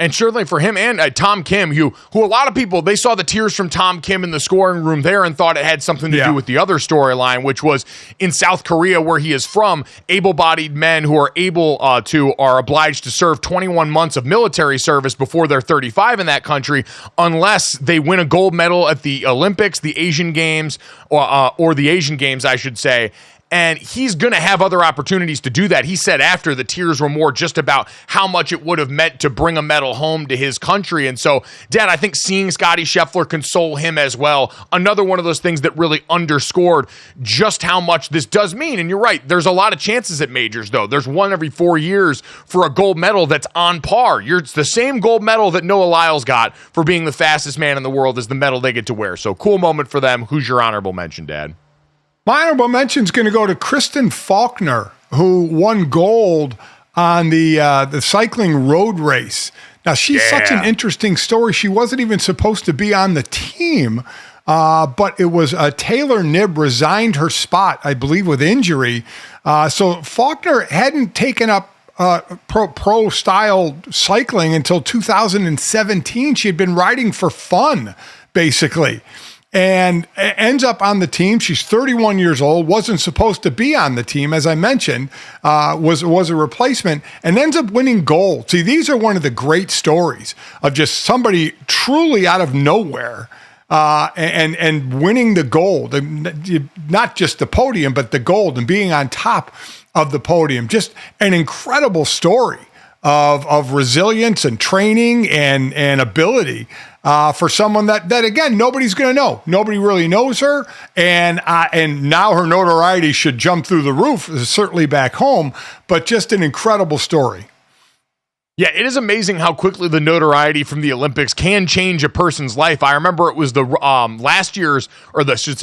And certainly for him and Tom Kim, who a lot of people, they saw the tears from Tom Kim in the scoring room there and thought it had something to do with the other storyline, which was in South Korea, where he is from, able-bodied men who are are obliged to serve 21 months of military service before they're 35 in that country, unless they win a gold medal at the Olympics, the Asian Games, or the Asian Games, I should say. And he's going to have other opportunities to do that. He said after the tears were more just about how much it would have meant to bring a medal home to his country. And so, Dad, I think seeing Scottie Scheffler console him as well, another one of those things that really underscored just how much this does mean. And you're right, there's a lot of chances at majors, though. There's one every 4 years for a gold medal that's on par. It's the same gold medal that Noah Lyles got for being the fastest man in the world as the medal they get to wear. So cool moment for them. Who's your honorable mention, Dad? My honorable mention is going to go to Kristen Faulkner, who won gold on the cycling road race. Now, she's such an interesting story. She wasn't even supposed to be on the team, but it was Taylor Knibb resigned her spot, I believe, with injury. So Faulkner hadn't taken up pro style cycling until 2017. She had been riding for fun, basically. And ends up on the team. She's 31 years old, wasn't supposed to be on the team, as I mentioned, was a replacement, and ends up winning gold. See, these are one of the great stories of just somebody truly out of nowhere and winning the gold, and not just the podium, but the gold and being on top of the podium. Just an incredible story of resilience and training and ability for someone that again, nobody's going to know. Nobody really knows her, and now her notoriety should jump through the roof, certainly back home, but just an incredible story. Yeah, it is amazing how quickly the notoriety from the Olympics can change a person's life. I remember it was the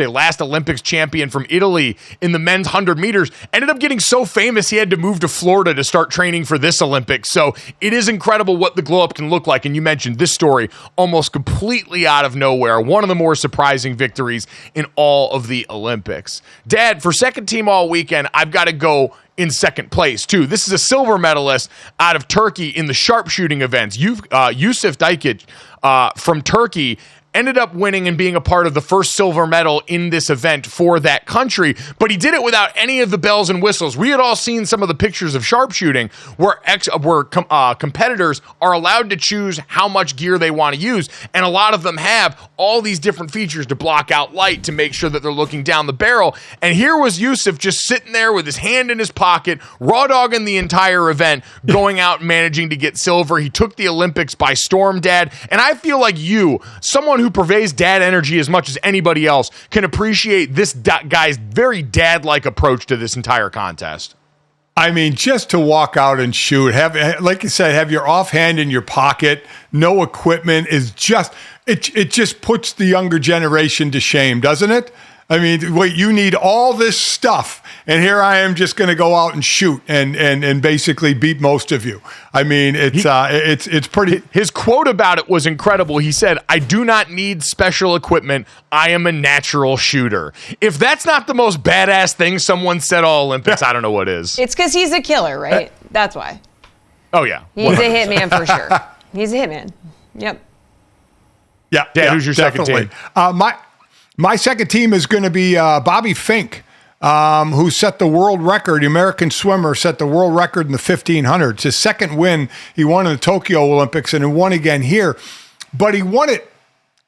last Olympics champion from Italy in the men's 100 meters ended up getting so famous he had to move to Florida to start training for this Olympics. So it is incredible what the glow up can look like. And you mentioned this story almost completely out of nowhere. One of the more surprising victories in all of the Olympics. Dad, for second team all weekend, I've got to go in second place, too. This is a silver medalist out of Turkey in the sharpshooting events. Yusuf Daikic from Turkey. ended up winning and being a part of the first silver medal in this event for that country, but he did it without any of the bells and whistles. We had all seen some of the pictures of sharpshooting where competitors are allowed to choose how much gear they want to use, and a lot of them have all these different features to block out light to make sure that they're looking down the barrel. And here was Yusuf just sitting there with his hand in his pocket, raw dogging the entire event, going out and managing to get silver. He took the Olympics by storm, Dad. And I feel like you, someone who purveys dad energy as much as anybody else, can appreciate this guy's very dad-like approach to this entire contest. I mean, just to walk out and shoot, like you said, have your offhand in your pocket, no equipment is just, it just puts the younger generation to shame, doesn't it? I mean, wait, you need all this stuff, and here I am just going to go out and shoot and basically beat most of you. I mean, it's pretty. His quote about it was incredible. He said, "I do not need special equipment. I am a natural shooter." If that's not the most badass thing someone said all Olympics, I don't know what is. It's because he's a killer, right? That's why. Oh, yeah. He's 100%. A hitman for sure. He's a hitman. Yep. Yeah. Dad, who's your definitely. second team? My second team is going to be Bobby Fink, who set the world record. The American swimmer set the world record in the 1500. It's his second win. He won in the Tokyo Olympics and he won again here. But he won it.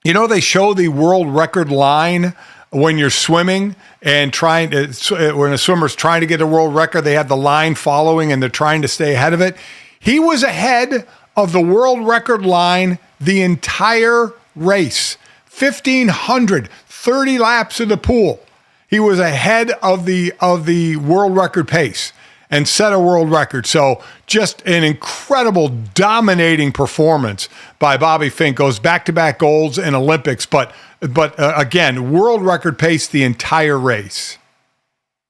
You know, they show the world record line when you're swimming and when a swimmer's trying to get a world record, they have the line following and they're trying to stay ahead of it. He was ahead of the world record line the entire race. 1,500, 30 laps of the pool. He was ahead of the world record pace and set a world record. So just an incredible dominating performance by Bobby Fink. Goes back-to-back golds in Olympics, but again, world record pace the entire race.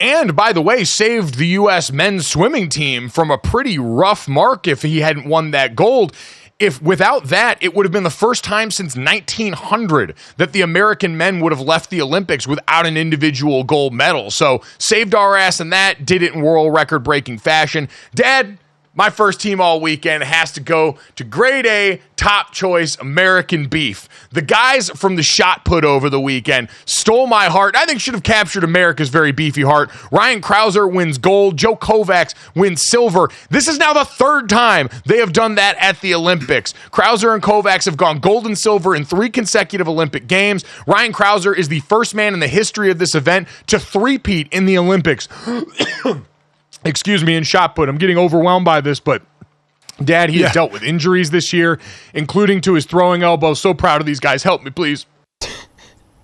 And, by the way, saved the U.S. men's swimming team from a pretty rough mark if he hadn't won that gold. If without that, it would have been the first time since 1900 that the American men would have left the Olympics without an individual gold medal. So saved our ass in that, did it in world record breaking fashion. Dad, my first team all weekend has to go to grade A, top choice American beef. The guys from the shot put over the weekend stole my heart. I think should have captured America's very beefy heart. Ryan Krauser wins gold. Joe Kovacs wins silver. This is now the third time they have done that at the Olympics. Krauser and Kovacs have gone gold and silver in 3 consecutive Olympic games. Ryan Krauser is the first man in the history of this event to three-peat in the Olympics. Excuse me, in shot put. I'm getting overwhelmed by this, but Dad, he has dealt with injuries this year, including to his throwing elbow. So proud of these guys. Help me, please.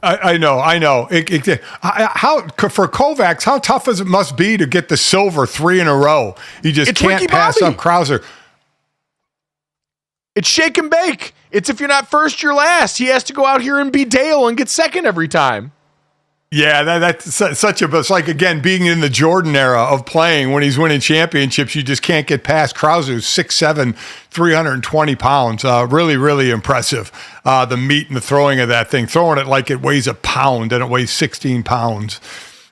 I know. For Kovacs, how tough it must be to get the silver 3 in a row. You just can't pass up Krauser. It's shake and bake. It's if you're not first, you're last. He has to go out here and be Dale and get second every time. Yeah, that's such a. It's like, again, being in the Jordan era of playing when he's winning championships, you just can't get past Krauser, 6'7", 320 pounds. Really, really impressive. The meat and the throwing of that thing, throwing it like it weighs a pound and it weighs 16 pounds.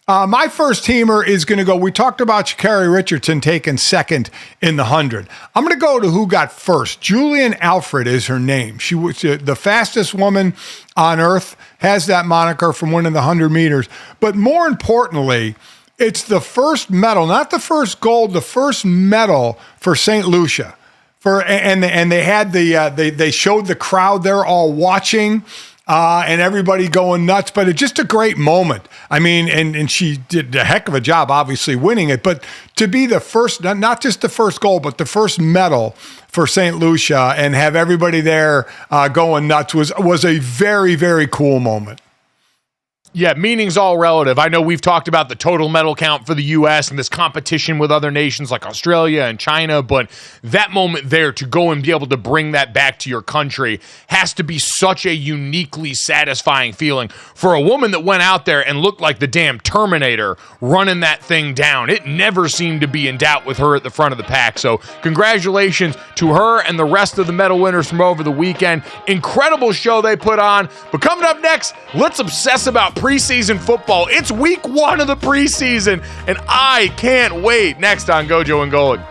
My first teamer is going to go. We talked about Sha'Carri Richardson taking second in the 100. I'm going to go to who got first. Julian Alfred is her name. She was the fastest woman on earth, has that moniker from winning the 100 meters. But more importantly, it's the first medal, not the first gold, the first medal for St. Lucia. And they had they showed the crowd there all watching. And everybody going nuts, but it's just a great moment. I mean, and she did a heck of a job, obviously winning it, but to be the first, not just the first goal, but the first medal for St. Lucia and have everybody there going nuts was a very, very cool moment. Yeah, meaning's all relative. I know we've talked about the total medal count for the U.S. and this competition with other nations like Australia and China, but that moment there to go and be able to bring that back to your country has to be such a uniquely satisfying feeling for a woman that went out there and looked like the damn Terminator running that thing down. It never seemed to be in doubt with her at the front of the pack. So congratulations to her and the rest of the medal winners from over the weekend. Incredible show they put on. But coming up next, let's obsess about preseason football. It's week 1 of the preseason, and I can't wait. Next on GoJo and Golic.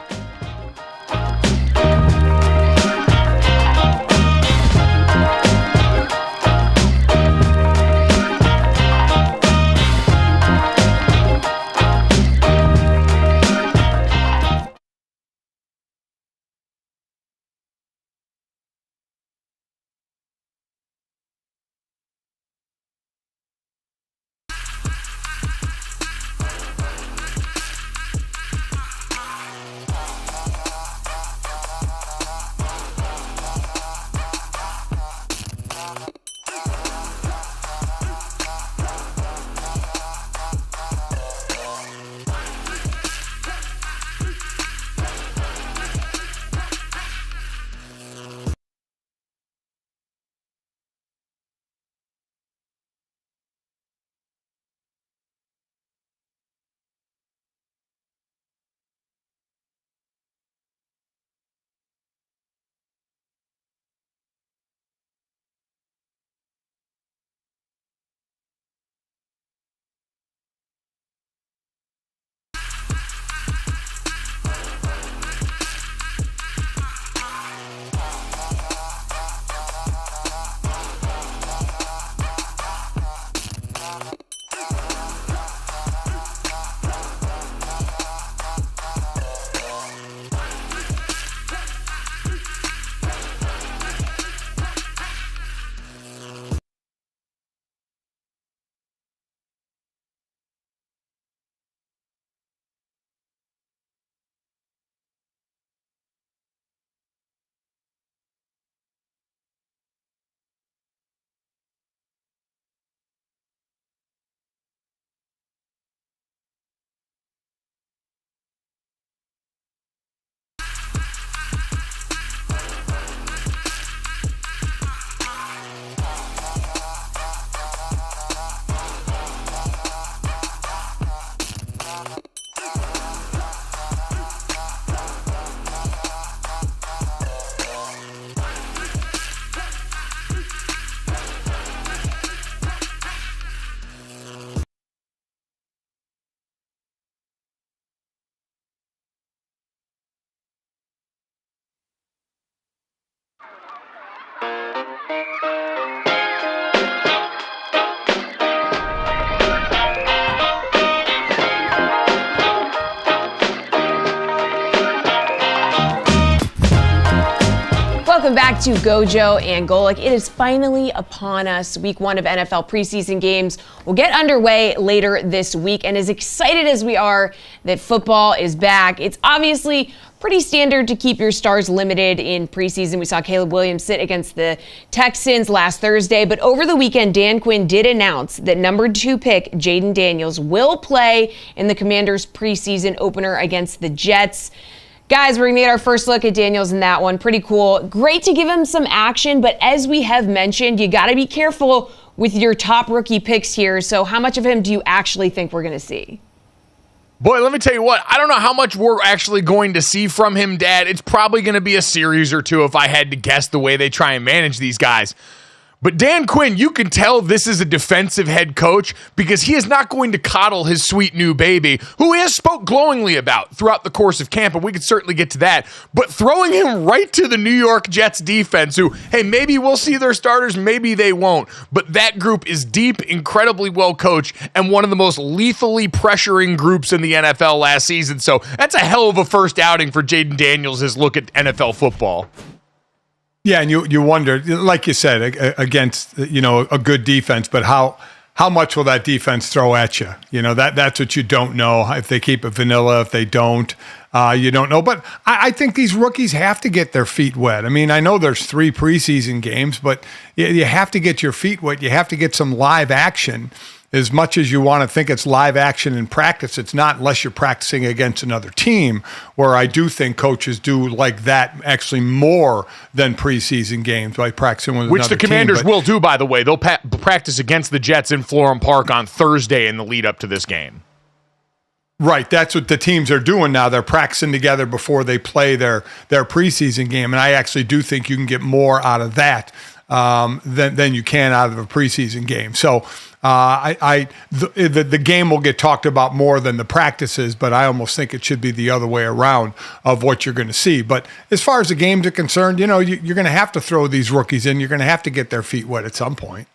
Welcome back to GoJo and Golic. It is finally upon us. Week 1 of NFL preseason games will get underway later this week. And as excited as we are that football is back, it's obviously pretty standard to keep your stars limited in preseason. We saw Caleb Williams sit against the Texans last Thursday. But over the weekend, Dan Quinn did announce that number 2 pick Jayden Daniels will play in the Commanders' preseason opener against the Jets. Guys, we're going to get our first look at Daniels in that one. Pretty cool. Great to give him some action, but as we have mentioned, you got to be careful with your top rookie picks here. So how much of him do you actually think we're going to see? Boy, let me tell you what, I don't know how much we're actually going to see from him, Dad. It's probably going to be a series or two if I had to guess the way they try and manage these guys. But Dan Quinn, you can tell this is a defensive head coach because he is not going to coddle his sweet new baby, who he has spoke glowingly about throughout the course of camp, and we could certainly get to that. But throwing him right to the New York Jets defense, who, hey, maybe we'll see their starters, maybe they won't. But that group is deep, incredibly well coached, and one of the most lethally pressuring groups in the NFL last season. So that's a hell of a first outing for Jayden Daniels' his look at NFL football. Yeah, and you wonder, like you said, against a good defense, but how much will that defense throw at you? That's what you don't know. If they keep it vanilla, if they don't, you don't know. But I think these rookies have to get their feet wet. I mean, I know there's 3 preseason games, but you have to get your feet wet. You have to get some live action. As much as you want to think it's live action in practice, it's not unless you're practicing against another team, where I do think coaches do like that actually more than preseason games by practicing with which another the Commanders team. will do, by the way. They'll practice against the Jets in Florham Park on Thursday in the lead up to this game. Right, that's what the teams are doing now. They're practicing together before they play their preseason game, and I actually do think you can get more out of that than you can out of a preseason game. So the game will get talked about more than the practices, but I almost think it should be the other way around of what you're going to see. But as far as the games are concerned, you're going to have to throw these rookies in. You're going to have to get their feet wet at some point.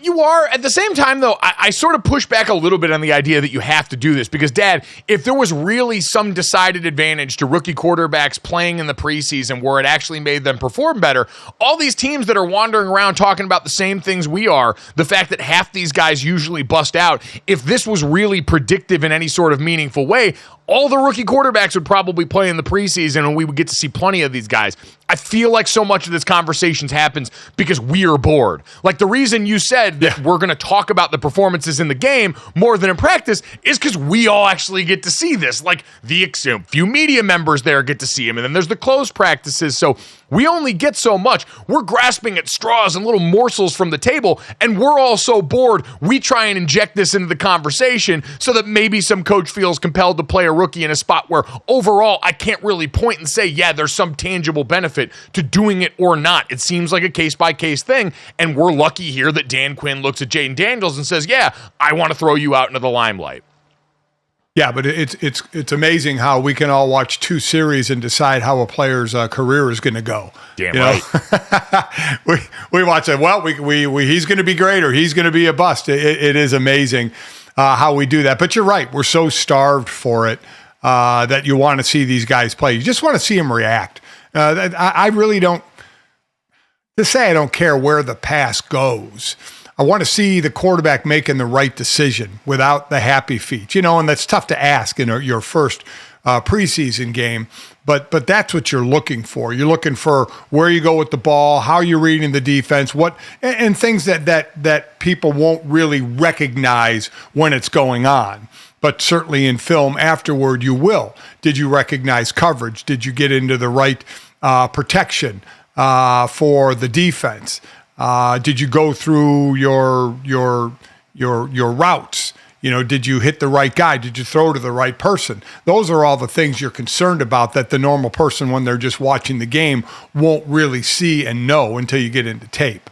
You are. At the same time, though, I sort of push back a little bit on the idea that you have to do this because, Dad, if there was really some decided advantage to rookie quarterbacks playing in the preseason where it actually made them perform better, all these teams that are wandering around talking about the same things we are, the fact that half these guys usually bust out, if this was really predictive in any sort of meaningful way, all the rookie quarterbacks would probably play in the preseason and we would get to see plenty of these guys. I feel like so much of this conversation happens because we are bored. Like the reason you said that we're going to talk about the performances in the game more than in practice is because we all actually get to see this. Like the few media members there get to see him, and then there's the closed practices. So we only get so much. We're grasping at straws and little morsels from the table, and we're all so bored, we try and inject this into the conversation so that maybe some coach feels compelled to play a rookie in a spot where overall I can't really point and say, yeah, there's some tangible benefit to doing it or not. It seems like a case-by-case thing, and we're lucky here that Dan Quinn looks at Jayden Daniels and says, yeah, I want to throw you out into the limelight. Yeah, but it's amazing how we can all watch 2 series and decide how a player's career is going to go. Damn right. we watch it. Well, he's going to be great or he's going to be a bust. It is amazing how we do that. But you're right. We're so starved for it that you want to see these guys play. You just want to see them react. I really don't. To say I don't care where the pass goes. I want to see the quarterback making the right decision without the happy feet, and that's tough to ask in your first preseason game, but that's what you're looking for. You're looking for where you go with the ball, how you're reading the defense, and things that people won't really recognize when it's going on. But certainly in film afterward, you will. Did you recognize coverage? Did you get into the right protection for the defense? Did you go through your routes? Did you hit the right guy? Did you throw to the right person? Those are all the things you're concerned about that the normal person, when they're just watching the game, won't really see and know until you get into tape.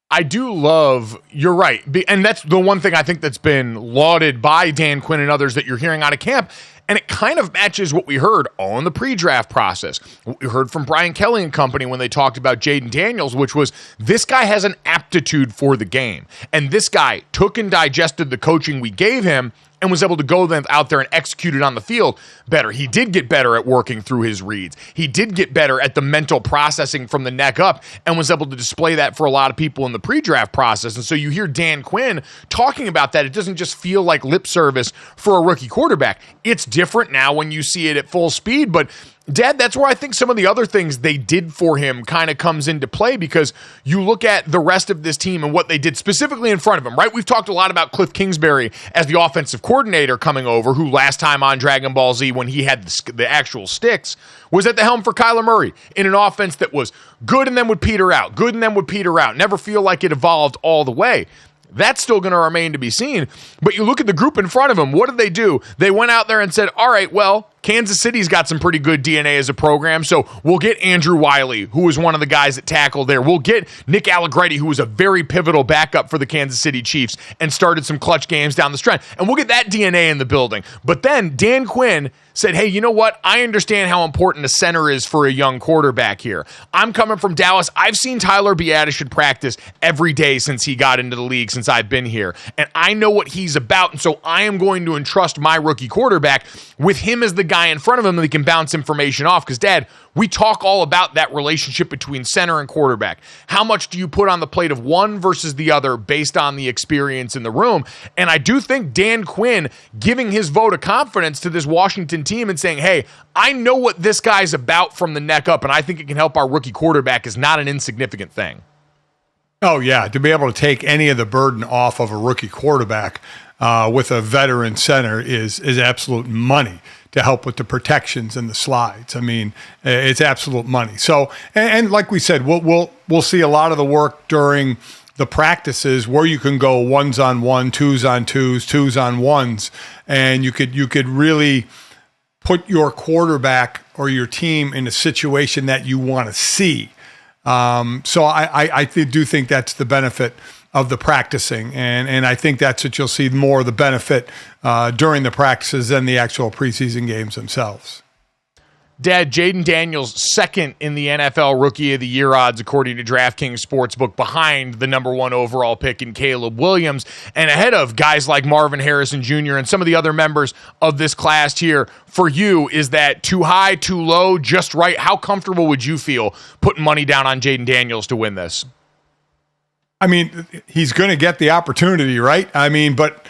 I do love, you're right, and that's the one thing I think that's been lauded by Dan Quinn and others that you're hearing out of camp, and it kind of matches what we heard all in the pre-draft process. What we heard from Brian Kelly and company when they talked about Jayden Daniels, which was this guy has an aptitude for the game, and this guy took and digested the coaching we gave him and was able to go then out there and execute it on the field better. He did get better at working through his reads. He did get better at the mental processing from the neck up and was able to display that for a lot of people in the pre-draft process. And so you hear Dan Quinn talking about that. It doesn't just feel like lip service for a rookie quarterback. It's different now when you see it at full speed, but Dad, that's where I think some of the other things they did for him kind of comes into play, because you look at the rest of this team and what they did specifically in front of him, right? We've talked a lot about Cliff Kingsbury as the offensive coordinator coming over, who last time on Dragon Ball Z, when he had the actual sticks, was at the helm for Kyler Murray in an offense that was good and then would peter out, good and then would peter out, never feel like it evolved all the way. That's still going to remain to be seen. But you look at the group in front of him, what did they do? They went out there and said, all right, well, Kansas City's got some pretty good DNA as a program, so we'll get Andrew Wiley, who was one of the guys that tackled there. We'll get Nick Allegretti, who was a very pivotal backup for the Kansas City Chiefs and started some clutch games down the stretch. And we'll get that DNA in the building. But then Dan Quinn said, hey, you know what? I understand how important a center is for a young quarterback here. I'm coming from Dallas. I've seen Tyler Biadasz in practice every day since he got into the league, since I've been here. And I know what he's about, and so I am going to entrust my rookie quarterback with him as the guy in front of him that he can bounce information off. Because, Dad, we talk all about that relationship between center and quarterback. How much do you put on the plate of one versus the other based on the experience in the room? And I do think Dan Quinn giving his vote of confidence to this Washington team and saying, hey, I know what this guy's about from the neck up, and I think it can help our rookie quarterback, is not an insignificant thing. Oh, yeah. To be able to take any of the burden off of a rookie quarterback with a veteran center is absolute money to help with the protections and the slides. I mean, it's absolute money. So, and like we said, we'll see a lot of the work during the practices where you can go ones on one, twos on twos, twos on ones, and you could really put your quarterback or your team in a situation that you want to see. So I do think that's the benefit of the practicing, and I think that's what you'll see more of the benefit during the practices than the actual preseason games themselves. Dad, Jaden Daniels second in the NFL Rookie of the Year odds according to DraftKings Sportsbook, behind the number one overall pick in Caleb Williams, and ahead of guys like Marvin Harrison Jr. and some of the other members of this class here. For you, is that too high, too low, just right? How comfortable would you feel putting money down on Jaden Daniels to win this? I mean, he's going to get the opportunity, right? I mean, but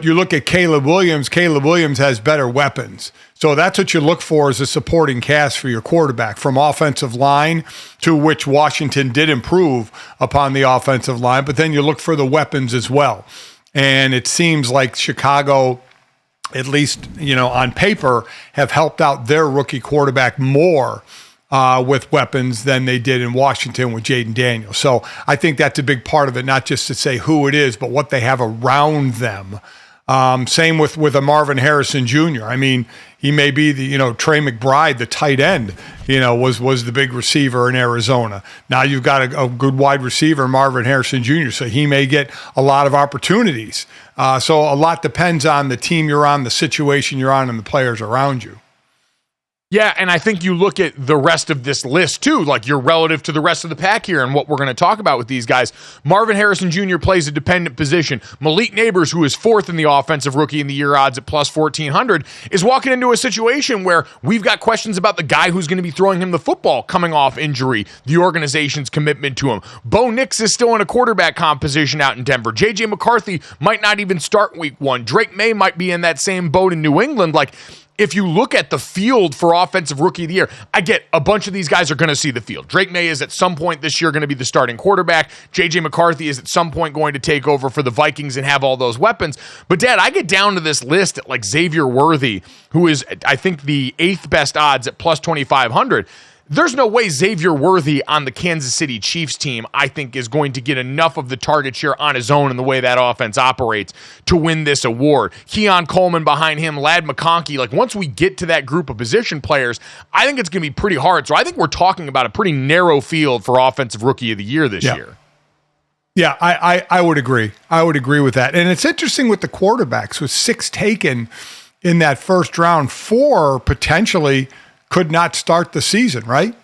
you look at Caleb Williams. Caleb Williams has better weapons. So that's what you look for as a supporting cast for your quarterback, from offensive line, to which Washington did improve upon the offensive line, but then you look for the weapons as well. And it seems like Chicago, at least, on paper, have helped out their rookie quarterback more with weapons than they did in Washington with Jaden Daniels. So I think that's a big part of it, not just to say who it is, but what they have around them. Same with a Marvin Harrison Jr. I mean, he may be the, Trey McBride, the tight end, was the big receiver in Arizona. Now you've got a good wide receiver, Marvin Harrison Jr., so he may get a lot of opportunities. So a lot depends on the team you're on, the situation you're on, and the players around you. Yeah, and I think you look at the rest of this list too, like you're relative to the rest of the pack here and what we're going to talk about with these guys. Marvin Harrison Jr. plays a dependent position. Malik Neighbors, who is fourth in the offensive rookie in the year odds at plus 1,400, is walking into a situation where we've got questions about the guy who's going to be throwing him the football coming off injury, the organization's commitment to him. Bo Nix is still in a quarterback composition out in Denver. J.J. McCarthy might not even start week one. Drake May might be in that same boat in New England. Like, if you look at the field for offensive rookie of the year, I get a bunch of these guys are going to see the field. Drake May is at some point this year going to be the starting quarterback. J.J. McCarthy is at some point going to take over for the Vikings and have all those weapons. But, Dad, I get down to this list at like Xavier Worthy, who is, I think, the eighth best odds at plus 2,500. There's no way Xavier Worthy on the Kansas City Chiefs team, I think, is going to get enough of the target share on his own in the way that offense operates to win this award. Keon Coleman behind him, Ladd McConkey. Like, once we get to that group of position players, I think it's going to be pretty hard. So I think we're talking about a pretty narrow field for Offensive Rookie of the Year this year. Yeah, I would agree. I would agree with that. And it's interesting with the quarterbacks, with 6 taken in that first round, 4 potentially could not start the season, right?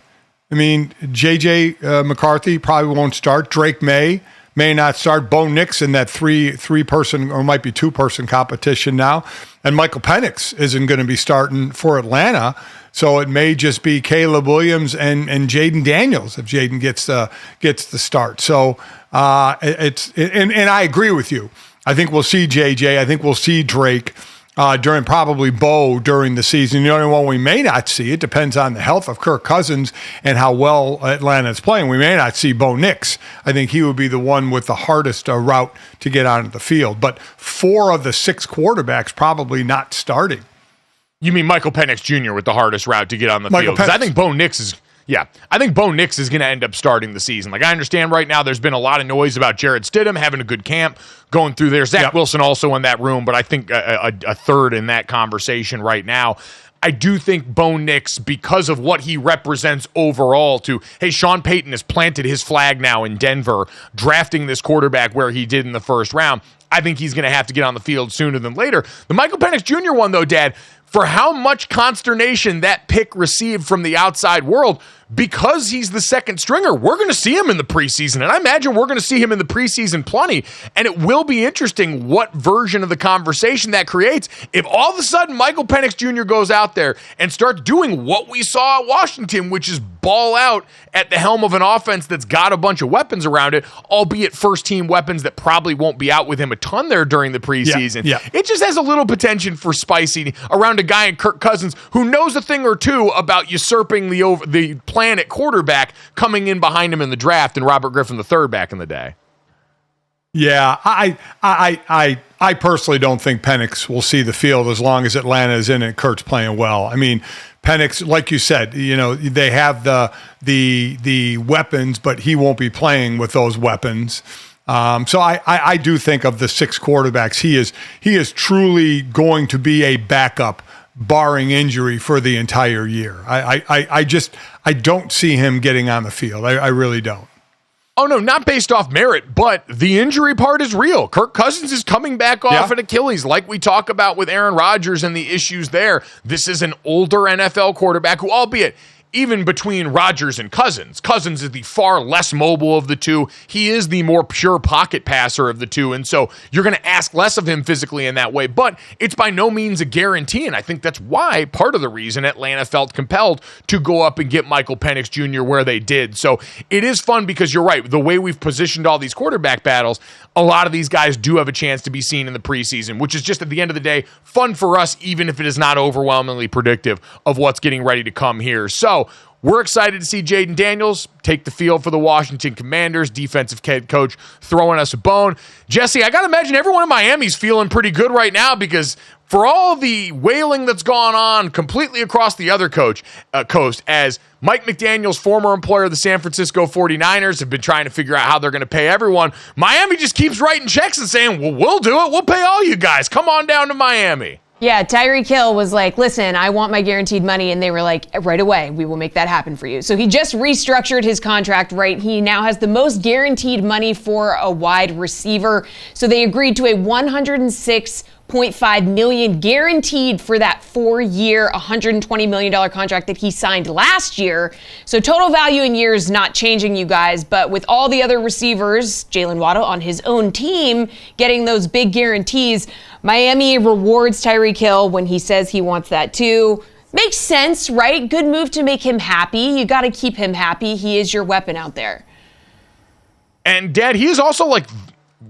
I mean, J.J. McCarthy probably won't start. Drake May may not start. Bo Nix in that three-person or might be two-person competition now. And Michael Penix isn't going to be starting for Atlanta. So it may just be Caleb Williams and Jaden Daniels if Jaden gets the start. So and I agree with you. I think we'll see JJ. I think we'll see Drake during probably Bo during the season. The only one we may not see, it depends on the health of Kirk Cousins and how well Atlanta is playing. We may not see Bo Nix. I think he would be the one with the hardest route to get onto the field. But 4 of the 6 quarterbacks probably not starting. You mean Michael Penix Jr. with the hardest route to get on the field? Because I think Bo Nix is going to end up starting the season. Like, I understand right now there's been a lot of noise about Jarrett Stidham having a good camp going through there. Zach Wilson also in that room, but I think a third in that conversation right now. I do think Bo Nix, because of what he represents overall Sean Payton has planted his flag now in Denver, drafting this quarterback where he did in the first round. I think he's going to have to get on the field sooner than later. The Michael Penix Jr. one, though, Dad, for how much consternation that pick received from the outside world, because he's the second stringer, we're going to see him in the preseason. And I imagine we're going to see him in the preseason plenty. And it will be interesting what version of the conversation that creates. If all of a sudden Michael Penix Jr. goes out there and starts doing what we saw at Washington, which is ball out at the helm of an offense that's got a bunch of weapons around it, albeit first-team weapons that probably won't be out with him a ton there during the preseason. It just has a little potential for spicy around a guy in Kirk Cousins who knows a thing or two about usurping the plan at quarterback, coming in behind him in the draft, and Robert Griffin III back in the day. Yeah, I personally don't think Penix will see the field as long as Atlanta is in it. Kurt's playing well. I mean, Penix, like you said, they have the weapons, but he won't be playing with those weapons. So I do think of the 6 quarterbacks, he is truly going to be a backup, barring injury, for the entire year. I don't see him getting on the field. I really don't. Oh, no, not based off merit, but the injury part is real. Kirk Cousins is coming back off an Achilles, like we talk about with Aaron Rodgers and the issues there. This is an older NFL quarterback who, albeit even between Rodgers and Cousins is the far less mobile of the two. He is the more pure pocket passer of the two, and so you're going to ask less of him physically in that way, but it's by no means a guarantee, and I think that's why, part of the reason Atlanta felt compelled to go up and get Michael Penix Jr. where they did. So it is fun because you're right, the way we've positioned all these quarterback battles, a lot of these guys do have a chance to be seen in the preseason, which is just, at the end of the day, fun for us, even if it is not overwhelmingly predictive of what's getting ready to come here. So we're excited to see Jaden Daniels take the field for the Washington Commanders, defensive head coach throwing us a bone. Jesse, I got to imagine everyone in Miami's feeling pretty good right now, because for all the wailing that's gone on completely across the other coast, as Mike McDaniel's former employer, the San Francisco 49ers, have been trying to figure out how they're going to pay everyone, Miami just keeps writing checks and saying, well, we'll do it. We'll pay all you guys. Come on down to Miami. Yeah, Tyreek Hill was like, listen, I want my guaranteed money. And they were like, right away, we will make that happen for you. So he just restructured his contract, right? He now has the most guaranteed money for a wide receiver. So they agreed to a $106.5 million guaranteed for that 4-year, $120 million contract that he signed last year. So total value in years not changing, you guys, but with all the other receivers, Jalen Waddle on his own team getting those big guarantees, Miami rewards Tyreek Hill when he says he wants that too. Makes sense, right? Good move to make him happy. You got to keep him happy. He is your weapon out there. And Dad, he is also like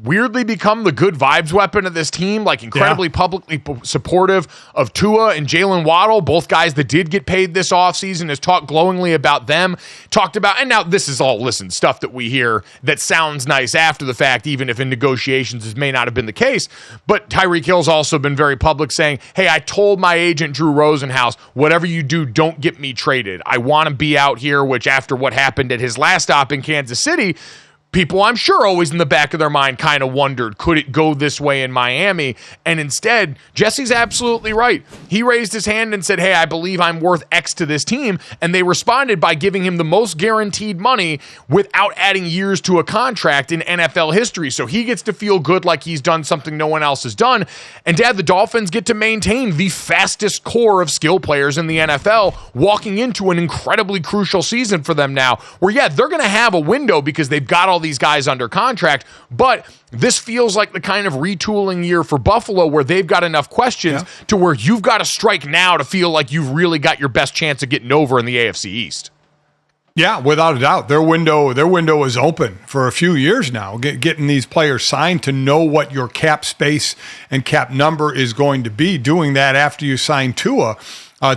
weirdly become the good vibes weapon of this team, like incredibly publicly supportive of Tua and Jalen Waddle, both guys that did get paid this offseason, has talked glowingly about them, talked about, and now this is all, stuff that we hear that sounds nice after the fact, even if in negotiations this may not have been the case, but Tyreek Hill's also been very public saying, hey, I told my agent Drew Rosenhaus, whatever you do, don't get me traded. I want to be out here, which after what happened at his last stop in Kansas City, people, I'm sure, always in the back of their mind kind of wondered, could it go this way in Miami? And instead, Jesse's absolutely right. He raised his hand and said, hey, I believe I'm worth X to this team. And they responded by giving him the most guaranteed money without adding years to a contract in NFL history. So he gets to feel good like he's done something no one else has done. And Dad, the Dolphins get to maintain the fastest core of skill players in the NFL, walking into an incredibly crucial season for them now, where, yeah, they're going to have a window because they've got all these guys under contract, but this feels like the kind of retooling year for Buffalo where they've got enough questions to where you've got to strike now to feel like you've really got your best chance of getting over in the AFC East. Yeah, without a doubt. Their window is open for a few years now, getting these players signed to know what your cap space and cap number is going to be. Doing that after you sign Tua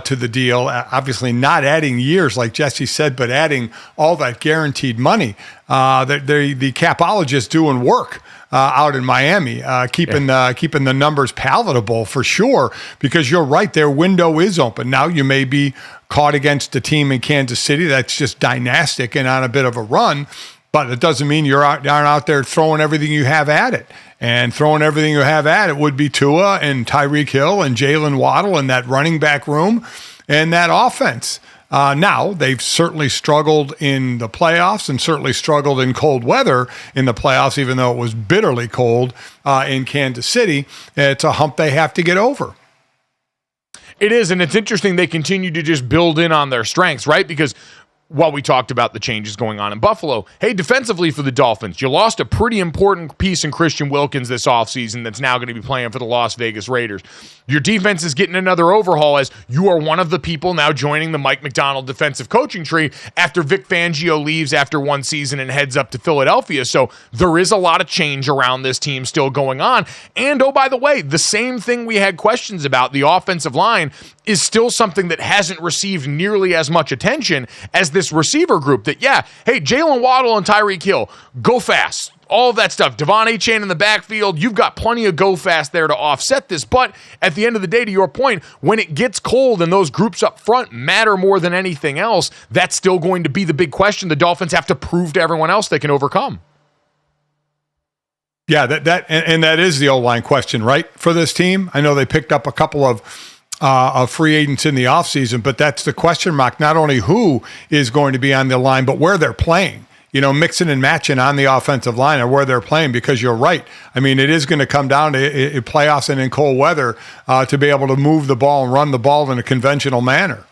to the deal, obviously not adding years like Jesse said, but adding all that guaranteed money. The capologists doing work out in Miami, keeping the numbers palatable for sure, because you're right, their window is open. Now you may be caught against a team in Kansas City that's just dynastic and on a bit of a run, but it doesn't mean you're out there throwing everything you have at it. And throwing everything you have at it would be Tua and Tyreek Hill and Jalen Waddle and that running back room and that offense. Now, they've certainly struggled in the playoffs and certainly struggled in cold weather in the playoffs, even though it was bitterly cold in Kansas City. It's a hump they have to get over. It is, and it's interesting they continue to just build in on their strengths, right? Because while we talked about the changes going on in Buffalo, hey, defensively for the Dolphins, you lost a pretty important piece in Christian Wilkins this offseason that's now going to be playing for the Las Vegas Raiders. Your defense is getting another overhaul as you are one of the people now joining the Mike Macdonald defensive coaching tree after Vic Fangio leaves after one season and heads up to Philadelphia. So there is a lot of change around this team still going on. And oh, by the way, the same thing we had questions about, the offensive line, is still something that hasn't received nearly as much attention as this receiver group that, yeah, hey, Jalen Waddle and Tyreek Hill, go fast. All of that stuff. Devon Achane in the backfield, you've got plenty of go fast there to offset this. But at the end of the day, to your point, when it gets cold and those groups up front matter more than anything else, that's still going to be the big question the Dolphins have to prove to everyone else they can overcome. Yeah, that is the O-line question, right, for this team? I know they picked up a couple of free agents in the offseason, but that's the question mark, not only who is going to be on the line, but where they're playing. You know, mixing and matching on the offensive line or where they're playing, because you're right. I mean, it is going to come down to playoffs and in cold weather to be able to move the ball and run the ball in a conventional manner.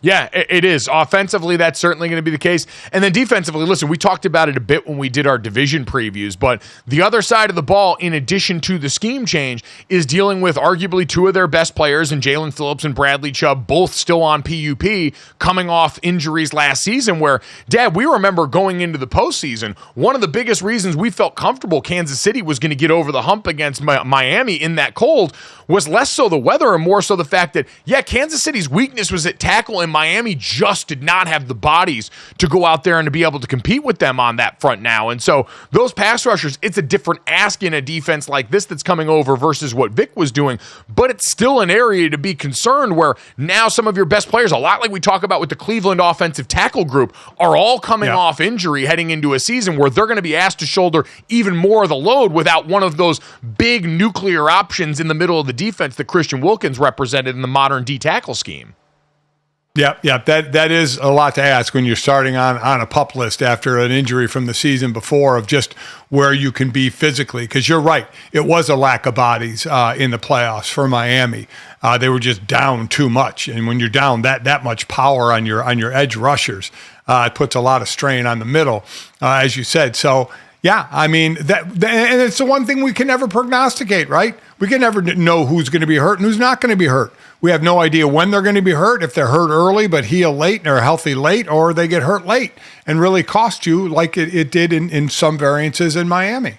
Yeah, it is. Offensively, that's certainly going to be the case. And then defensively, listen, we talked about it a bit when we did our division previews, but the other side of the ball, in addition to the scheme change, is dealing with arguably two of their best players, and Jalen Phillips and Bradley Chubb, both still on PUP, coming off injuries last season where, Dad, we remember going into the postseason, one of the biggest reasons we felt comfortable Kansas City was going to get over the hump against Miami in that cold was less so the weather and more so the fact that, yeah, Kansas City's weakness was at tackle, and Miami just did not have the bodies to go out there and to be able to compete with them on that front now. And so those pass rushers, it's a different ask in a defense like this that's coming over versus what Vic was doing, but it's still an area to be concerned where now some of your best players, a lot like we talk about with the Cleveland offensive tackle group, are all coming off injury heading into a season where they're going to be asked to shoulder even more of the load without one of those big nuclear options in the middle of the defense that Christian Wilkins represented in the modern D-tackle scheme. Yeah, that is a lot to ask when you're starting on a PUP list after an injury from the season before, of just where you can be physically. Because you're right, it was a lack of bodies in the playoffs for Miami. They were just down too much, and when you're down that much power on your edge rushers, it puts a lot of strain on the middle, as you said. So. Yeah, I mean, and it's the one thing we can never prognosticate, right? We can never know who's going to be hurt and who's not going to be hurt. We have no idea when they're going to be hurt, if they're hurt early but heal late or healthy late, or they get hurt late and really cost you like it did in some variances in Miami.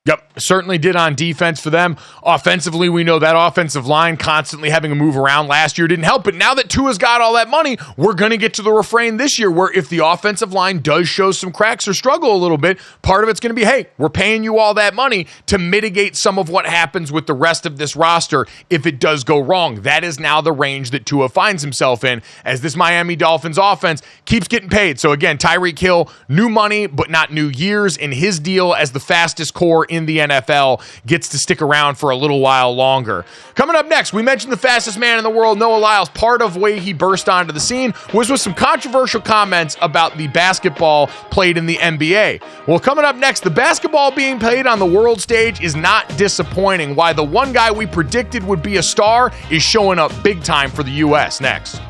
Yep, certainly did on defense for them. Offensively, we know that offensive line constantly having to move around last year didn't help. But now that Tua's got all that money, we're going to get to the refrain this year where if the offensive line does show some cracks or struggle a little bit, part of it's going to be, hey, we're paying you all that money to mitigate some of what happens with the rest of this roster if it does go wrong. That is now the range that Tua finds himself in as this Miami Dolphins offense keeps getting paid. So again, Tyreek Hill, new money, but not new years, and his deal as the fastest core in the NFL gets to stick around for a little while longer. Coming up next, we mentioned the fastest man in the world, Noah Lyles. Part of the way he burst onto the scene was with some controversial comments about the basketball played in the NBA. Well, coming up next, the basketball being played on the world stage is not disappointing. Why the one guy we predicted would be a star is showing up big time for the U.S. Next.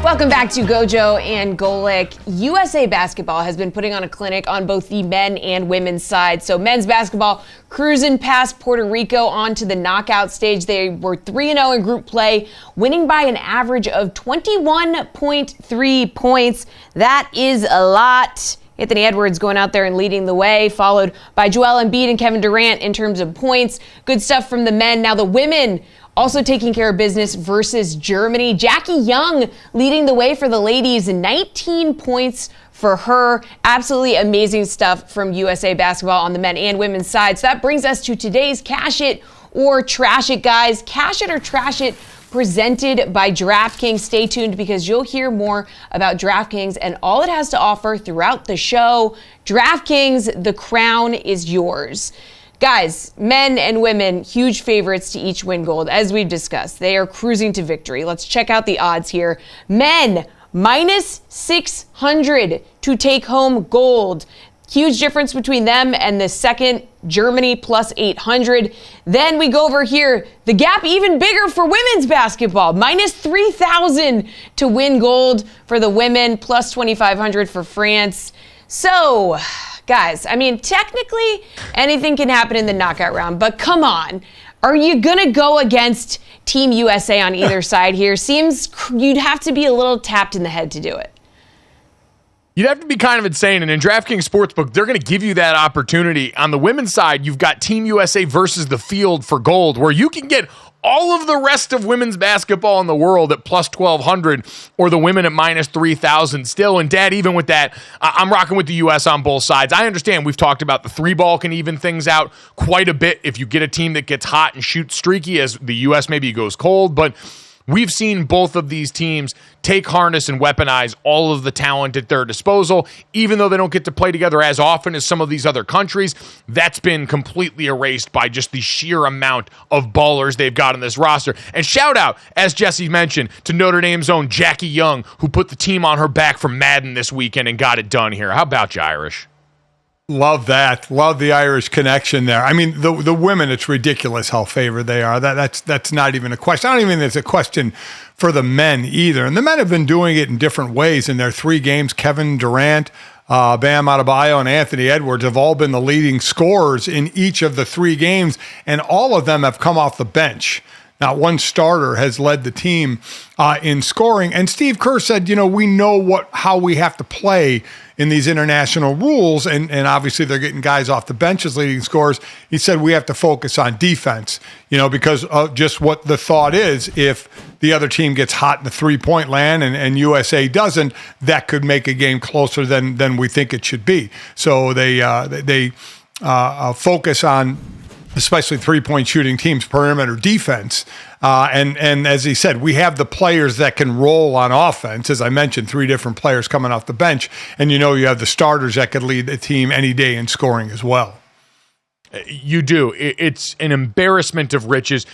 Welcome back to GoJo and Golic. USA Basketball has been putting on a clinic on both the men and women's side. So men's basketball cruising past Puerto Rico onto the knockout stage. They were 3-0 in group play, winning by an average of 21.3 points. That is a lot. Anthony Edwards going out there and leading the way, followed by Joel Embiid and Kevin Durant in terms of points. Good stuff from the men. Now the women also taking care of business versus Germany. Jackie Young leading the way for the ladies, 19 points for her. Absolutely amazing stuff from USA Basketball on the men and women's side. So that brings us to today's Cash It or Trash It, guys. Cash It or Trash It presented by DraftKings. Stay tuned because you'll hear more about DraftKings and all it has to offer throughout the show. DraftKings, the crown is yours. Guys, men and women, huge favorites to each win gold. As we've discussed, they are cruising to victory. Let's check out the odds here. Men, minus 600 to take home gold. Huge difference between them and the second, Germany, plus 800. Then we go over here. The gap even bigger for women's basketball. Minus 3,000 to win gold for the women, plus 2,500 for France. So, guys, I mean, technically anything can happen in the knockout round, but come on. Are you going to go against Team USA on either side here? Seems you'd have to be a little tapped in the head to do it. You'd have to be kind of insane. And in DraftKings Sportsbook, they're going to give you that opportunity. On the women's side, you've got Team USA versus the field for gold, where you can get all of the rest of women's basketball in the world at plus 1,200 or the women at minus 3,000 still. And Dad, even with that, I'm rocking with the U.S. on both sides. I understand we've talked about the three ball can even things out quite a bit if you get a team that gets hot and shoots streaky, as the U.S. maybe goes cold. But we've seen both of these teams take harness and weaponize all of the talent at their disposal, even though they don't get to play together as often as some of these other countries. That's been completely erased by just the sheer amount of ballers they've got on this roster. And shout out, as Jesse mentioned, to Notre Dame's own Jackie Young, who put the team on her back from Madden this weekend and got it done here. How about you, Irish? Love that. Love the Irish connection there. I mean, the women, it's ridiculous how favored they are. That's not even a question. I don't even think it's a question for the men either. And the men have been doing it in different ways in their three games. Kevin Durant, Bam Adebayo, and Anthony Edwards have all been the leading scorers in each of the three games, and all of them have come off the bench. Not one starter has led the team in scoring. And Steve Kerr said, we know how we have to play in these international rules, and obviously they're getting guys off the bench as leading scorers. He said we have to focus on defense, because of just what the thought is. If the other team gets hot in the three-point land and USA doesn't, that could make a game closer than we think it should be. So they focus on especially three-point shooting teams, perimeter defense. And as he said, we have the players that can roll on offense. As I mentioned, three different players coming off the bench. And you have the starters that could lead the team any day in scoring as well. You do. It's an embarrassment of riches.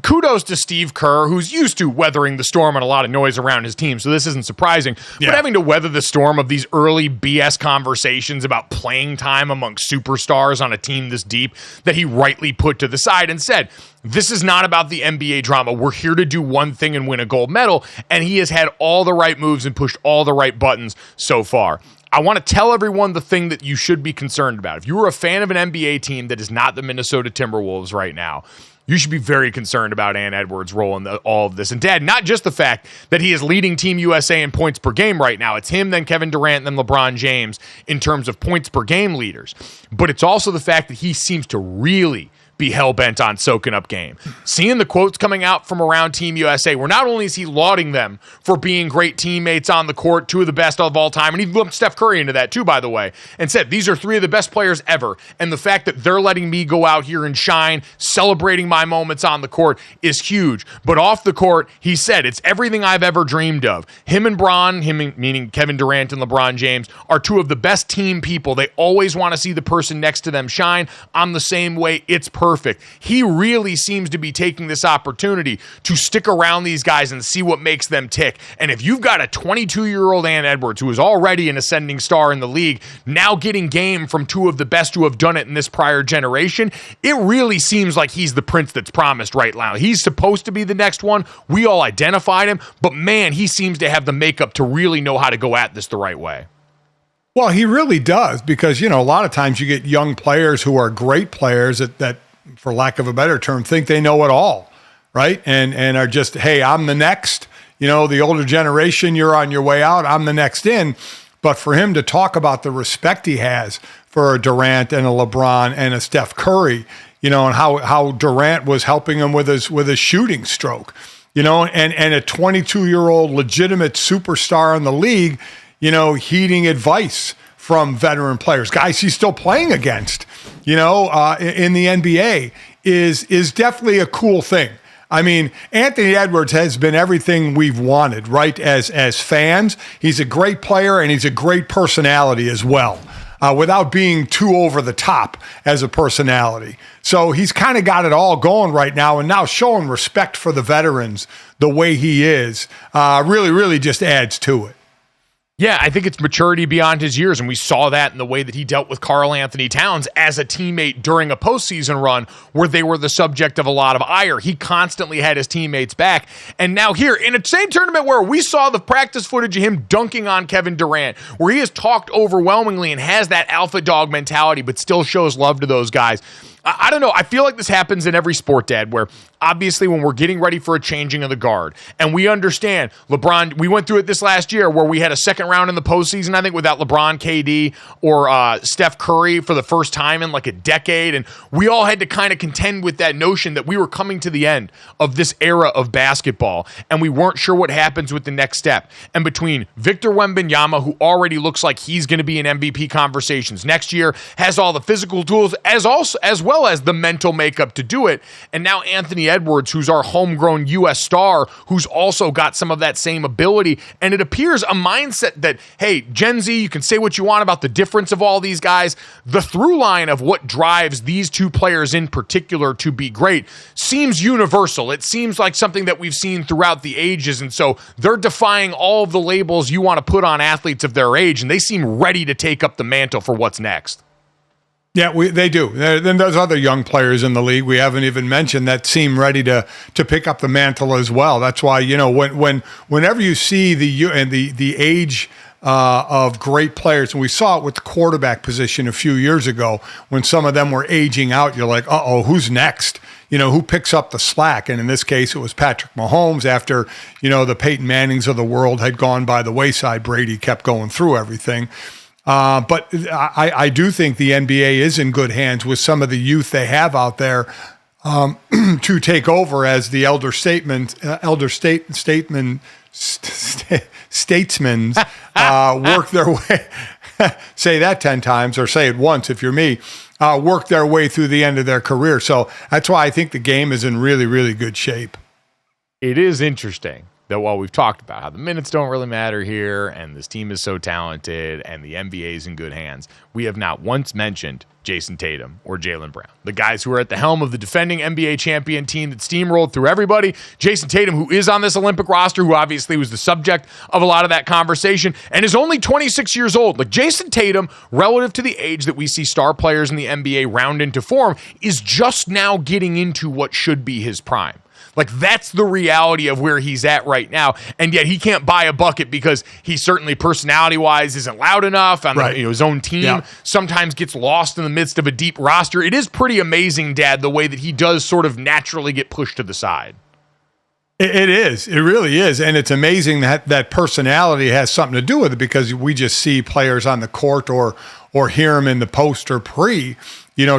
Kudos to Steve Kerr, who's used to weathering the storm and a lot of noise around his team, so this isn't surprising. Yeah. But having to weather the storm of these early BS conversations about playing time among superstars on a team this deep that he rightly put to the side and said, this is not about the NBA drama. We're here to do one thing and win a gold medal, and he has had all the right moves and pushed all the right buttons so far. I want to tell everyone the thing that you should be concerned about. If you were a fan of an NBA team that is not the Minnesota Timberwolves right now, you should be very concerned about Ant Edwards' role in all of this. And Dad, not just the fact that he is leading Team USA in points per game right now. It's him, then Kevin Durant, then LeBron James in terms of points per game leaders. But it's also the fact that he seems to really be hell-bent on soaking up game. Seeing the quotes coming out from around Team USA, where not only is he lauding them for being great teammates on the court, two of the best of all time, and he lumped Steph Curry into that too, by the way, and said, these are three of the best players ever, and the fact that they're letting me go out here and shine, celebrating my moments on the court is huge. But off the court, he said, it's everything I've ever dreamed of. Him and Bron, meaning Kevin Durant and LeBron James, are two of the best team people. They always want to see the person next to them shine. I'm the same way. It's perfect. perfect. He really seems to be taking this opportunity to stick around these guys and see what makes them tick. And if you've got a 22-year-old Ant Edwards who is already an ascending star in the league, now getting game from two of the best who have done it in this prior generation, it really seems like he's the prince that's promised right now. He's supposed to be the next one. We all identified him, but man, he seems to have the makeup to really know how to go at this the right way. Well, he really does, because, a lot of times you get young players who are great players that, for lack of a better term, think they know it all, right? And are just, hey, I'm the next. The older generation, you're on your way out, I'm the next in. But for him to talk about the respect he has for a Durant and a LeBron and a Steph Curry, and how Durant was helping him with his shooting stroke, and a 22-year-old legitimate superstar in the league, heeding advice from veteran players, guys he's still playing against, in the NBA is definitely a cool thing. I mean, Anthony Edwards has been everything we've wanted, right? As fans, he's a great player and he's a great personality as well, without being too over the top as a personality. So he's kind of got it all going right now, and now showing respect for the veterans the way he is really, really just adds to it. Yeah, I think it's maturity beyond his years, and we saw that in the way that he dealt with Karl Anthony Towns as a teammate during a postseason run where they were the subject of a lot of ire. He constantly had his teammates back, and now here, in the same tournament where we saw the practice footage of him dunking on Kevin Durant, where he has talked overwhelmingly and has that alpha dog mentality, but still shows love to those guys. I don't know. I feel like this happens in every sport, Dad, where obviously when we're getting ready for a changing of the guard, and we understand LeBron, we went through it this last year where we had a second round in the postseason, I think, without LeBron, KD, or Steph Curry for the first time in like a decade. And we all had to kind of contend with that notion that we were coming to the end of this era of basketball, and we weren't sure what happens with the next step. And between Victor Wembanyama, who already looks like he's going to be in MVP conversations next year, has all the physical tools as well as the mental makeup to do it. And now Anthony Edwards, who's our homegrown U.S. star, who's also got some of that same ability. And it appears a mindset that, hey, Gen Z, you can say what you want about the difference of all these guys. The through line of what drives these two players in particular to be great seems universal. It seems like something that we've seen throughout the ages. And so they're defying all of the labels you want to put on athletes of their age, and they seem ready to take up the mantle for what's next. Yeah, they do. Then there's other young players in the league we haven't even mentioned that seem ready to pick up the mantle as well. That's why, whenever you see the age of great players, and we saw it with the quarterback position a few years ago when some of them were aging out, you're like, who's next? Who picks up the slack? And in this case, it was Patrick Mahomes after, the Peyton Mannings of the world had gone by the wayside. Brady kept going through everything. But I do think the NBA is in good hands with some of the youth they have out there to take over as the statesmen work their way. Say that 10 times, or say it once if you're me. Work their way through the end of their career. So that's why I think the game is in really, really good shape. It is interesting that while we've talked about how the minutes don't really matter here and this team is so talented and the NBA is in good hands, we have not once mentioned Jason Tatum or Jaylen Brown, the guys who are at the helm of the defending NBA champion team that steamrolled through everybody. Jason Tatum, who is on this Olympic roster, who obviously was the subject of a lot of that conversation and is only 26 years old. Like Jason Tatum, relative to the age that we see star players in the NBA round into form, is just now getting into what should be his prime. Like, that's the reality of where he's at right now. And yet he can't buy a bucket because he certainly personality-wise isn't loud enough on his own team. Yeah. Sometimes gets lost in the midst of a deep roster. It is pretty amazing, Dad, the way that he does sort of naturally get pushed to the side. It is. It really is. And it's amazing that personality has something to do with it, because we just see players on the court or hear them in the post or pre,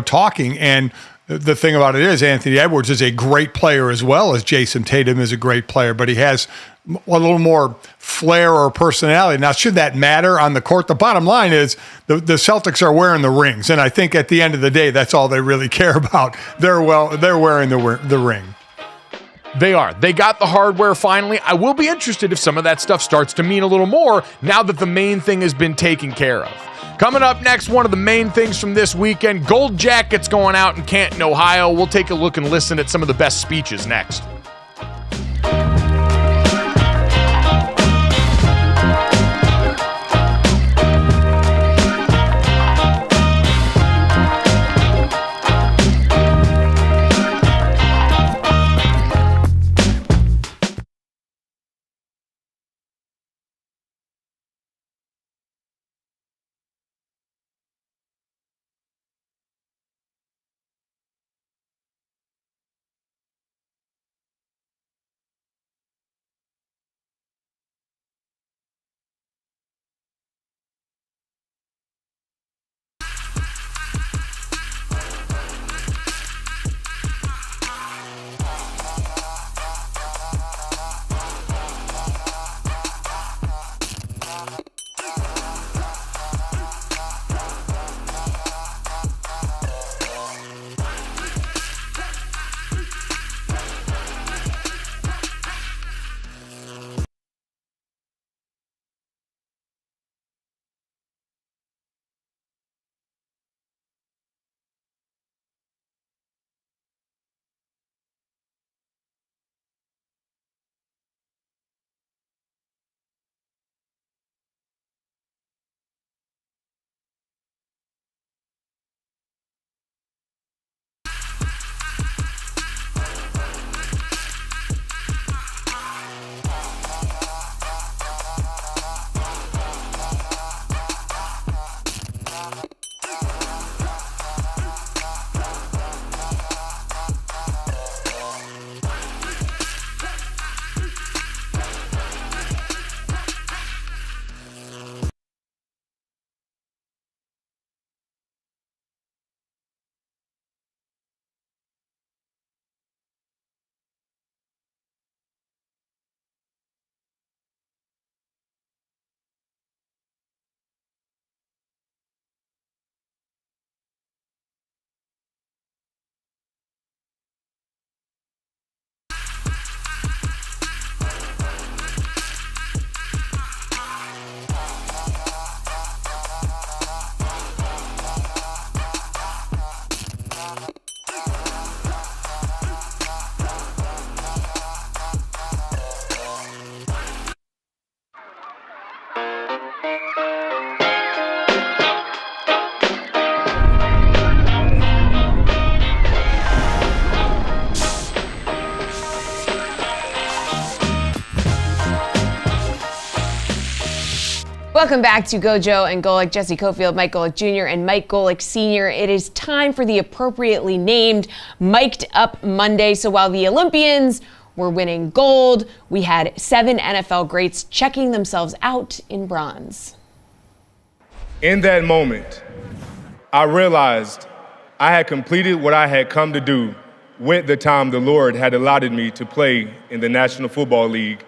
talking. And the thing about it is Anthony Edwards is a great player as well as Jason Tatum is a great player, but he has a little more flair or personality. Now, should that matter on the court? The bottom line is the Celtics are wearing the rings, and I think at the end of the day, that's all they really care about. They're wearing the ring. They are. They got the hardware finally. I will be interested if some of that stuff starts to mean a little more now that the main thing has been taken care of. Coming up next, one of the main things from this weekend, Gold Jackets going out in Canton, Ohio. We'll take a look and listen at some of the best speeches next. Welcome back to GoJo and Golic. Jesse Cofield, Mike Golic Jr. and Mike Golic Sr. It is time for the appropriately named Mic'd Up Monday. So while the Olympians were winning gold, we had 7 NFL greats checking themselves out in bronze. In that moment, I realized I had completed what I had come to do with the time the Lord had allotted me to play in the National Football League.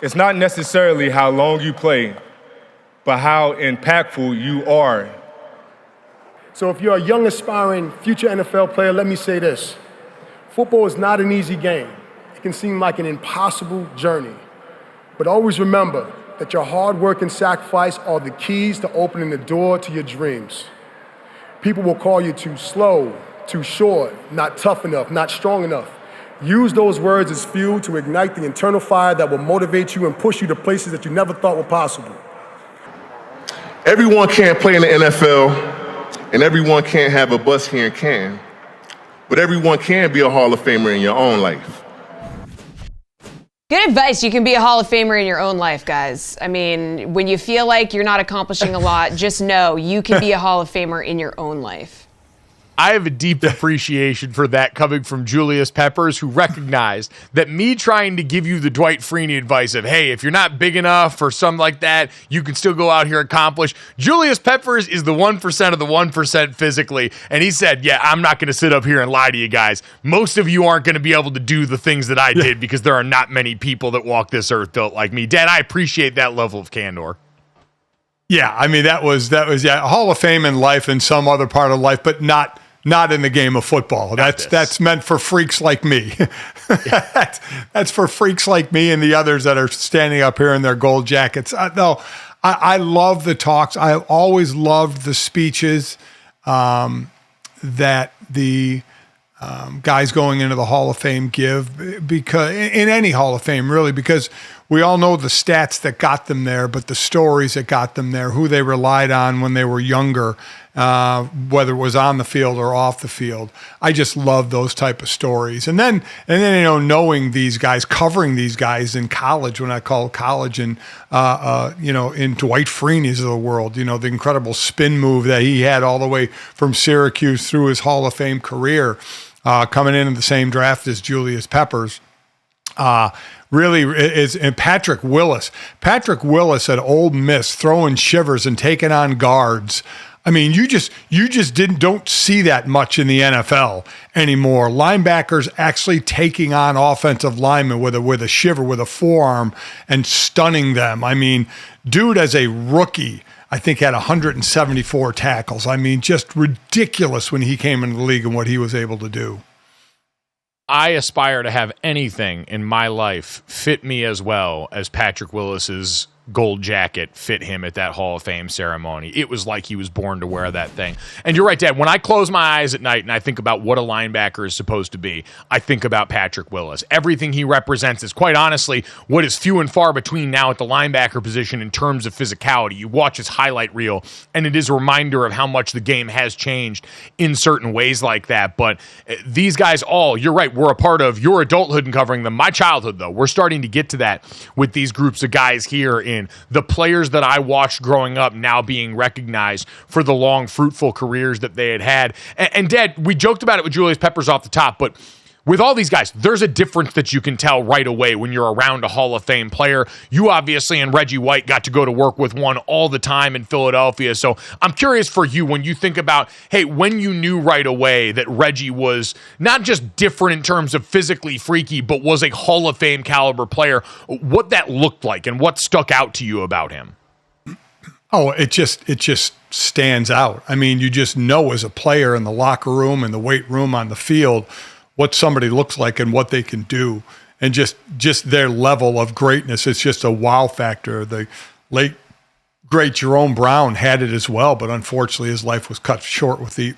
It's not necessarily how long you play, but how impactful you are. So if you're a young, aspiring, future NFL player, let me say this. Football is not an easy game. It can seem like an impossible journey. But always remember that your hard work and sacrifice are the keys to opening the door to your dreams. People will call you too slow, too short, not tough enough, not strong enough. Use those words as fuel to ignite the internal fire that will motivate you and push you to places that you never thought were possible. Everyone can't play in the NFL, and everyone can't have a bus here in Canton, but everyone can be a Hall of Famer in your own life. Good advice. You can be a Hall of Famer in your own life, guys. I mean, when you feel like you're not accomplishing a lot, just know you can be a Hall of Famer in your own life. I have a deep appreciation for that coming from Julius Peppers, who recognized that me trying to give you the Dwight Freeney advice of, hey, if you're not big enough or something like that, you can still go out here and accomplish. Julius Peppers is the 1% of the 1% physically. And he said, yeah, I'm not going to sit up here and lie to you guys. Most of you aren't going to be able to do the things that I did because there are not many people that walk this earth built like me. Dad, I appreciate that level of candor. Yeah, I mean, that was a Hall of Fame in life and some other part of life, but not not in the game of football. That's meant for freaks like me. That's for freaks like me and the others that are standing up here in their gold jackets. I love the talks. I always loved the speeches that the guys going into the Hall of Fame give, because in any Hall of Fame, really, because we all know the stats that got them there, but the stories that got them there, who they relied on when they were younger, whether it was on the field or off the field. I just love those type of stories. And then knowing these guys, covering these guys in college, when I call college, and in Dwight Freeney's of the world, the incredible spin move that he had all the way from Syracuse through his Hall of Fame career, coming in the same draft as Julius Peppers. Really is, and Patrick Willis at Ole Miss throwing shivers and taking on guards. I mean, you just don't see that much in the NFL anymore. Linebackers actually taking on offensive linemen with a shiver, with a forearm, and stunning them. I mean, dude, as a rookie, I think had 174 tackles. I mean, just ridiculous when he came into the league and what he was able to do. I aspire to have anything in my life fit me as well as Patrick Willis's gold jacket fit him at that Hall of Fame ceremony. It was like he was born to wear that thing. And you're right, Dad. When I close my eyes at night and I think about what a linebacker is supposed to be, I think about Patrick Willis. Everything he represents is, quite honestly, what is few and far between now at the linebacker position in terms of physicality. You watch his highlight reel, and it is a reminder of how much the game has changed in certain ways like that. But these guys all, you're right, we're a part of your adulthood and covering them. My childhood, though, we're starting to get to that with these groups of guys here in the players that I watched growing up now being recognized for the long, fruitful careers that they had. And Dad, we joked about it with Julius Peppers off the top, but with all these guys, there's a difference that you can tell right away when you're around a Hall of Fame player. You obviously and Reggie White got to go to work with one all the time in Philadelphia. So I'm curious for you, when you think about, hey, when you knew right away that Reggie was not just different in terms of physically freaky, but was a Hall of Fame caliber player, what that looked like and what stuck out to you about him? Oh, it just stands out. I mean, you just know as a player in the locker room and the weight room on the field what somebody looks like and what they can do, and just their level of greatness. It's just a wow factor. The late, great Jerome Brown had it as well, but unfortunately his life was cut short with the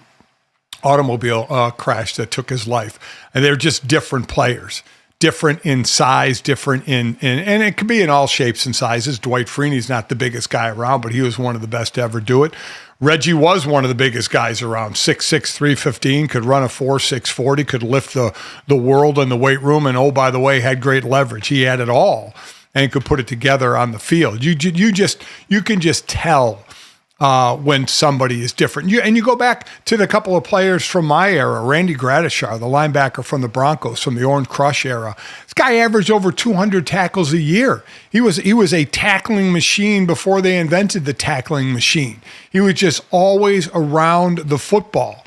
automobile crash that took his life. And they're just different players, different in size, different in and it could be in all shapes and sizes. Dwight Freeney's not the biggest guy around, but he was one of the best to ever do it. Reggie was one of the biggest guys around, 6'6", 315, could run a 4.6 40, could lift the world in the weight room, and oh, by the way, had great leverage. He had it all and could put it together on the field. You can just tell when somebody is different. You go back to the couple of players from my era, Randy Gradishar, the linebacker from the Broncos, from the Orange Crush era. This guy averaged over 200 tackles a year. He was a tackling machine before they invented the tackling machine. He was just always around the football.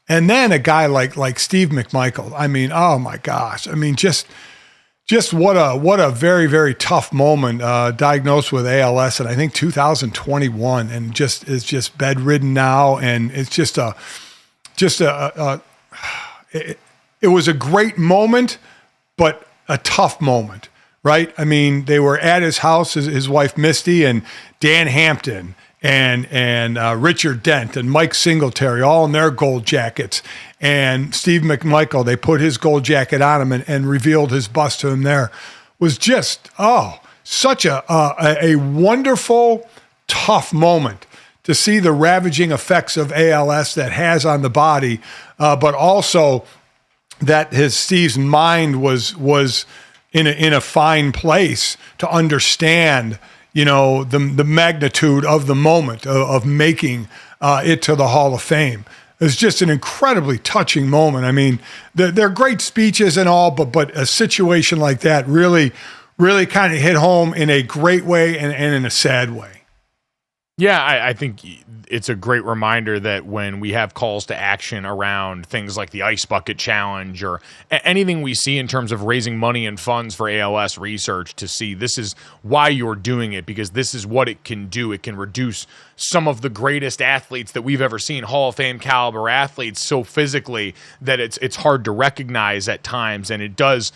And then a guy like Steve McMichael. I mean, oh my gosh. I mean, just what a very, very tough moment, diagnosed with ALS in, I think, 2021, and is just bedridden now. And it's it was a great moment, but a tough moment, right? I mean, they were at his house, his wife Misty and Dan Hampton and Richard Dent and Mike Singletary, all in their gold jackets. And Steve McMichael, they put his gold jacket on him and revealed his bust to him there. Was just, such a wonderful, tough moment to see the ravaging effects of ALS that has on the body, but also that Steve's mind was in a fine place to understand, the magnitude of the moment of making it to the Hall of Fame. It's just an incredibly touching moment. I mean, they're great speeches and all, but a situation like that really, really kind of hit home in a great way and in a sad way. Yeah, I think it's a great reminder that when we have calls to action around things like the Ice Bucket Challenge or anything we see in terms of raising money and funds for ALS research, to see this is why you're doing it, because this is what it can do. It can reduce some of the greatest athletes that we've ever seen, Hall of Fame caliber athletes, so physically that it's hard to recognize at times, and it does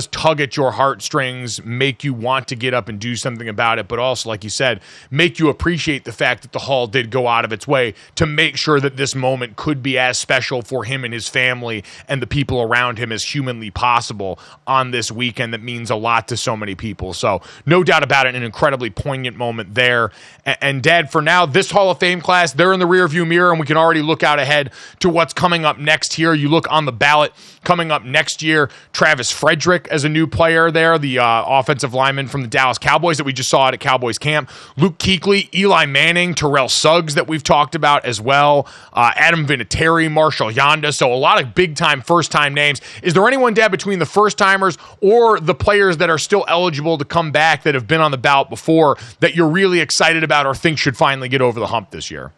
tug at your heartstrings, make you want to get up and do something about it, but also, like you said, make you appreciate the fact that the Hall did go out of its way to make sure that this moment could be as special for him and his family and the people around him as humanly possible on this weekend that means a lot to so many people. So no doubt about it, an incredibly poignant moment there. And Dad, for now, this Hall of Fame class, they're in the rearview mirror, and we can already look out ahead to what's coming up next here. You look on the ballot coming up next year, Travis Frederick as a new player there, the offensive lineman from the Dallas Cowboys that we just saw at Cowboys camp, Luke Kuechly, Eli Manning, Terrell Suggs that we've talked about as well, Adam Vinatieri, Marshall Yanda. So a lot of big-time, first-time names. Is there anyone, Dad, between the first-timers or the players that are still eligible to come back that have been on the ballot before that you're really excited about or think should finally get over the hump this year?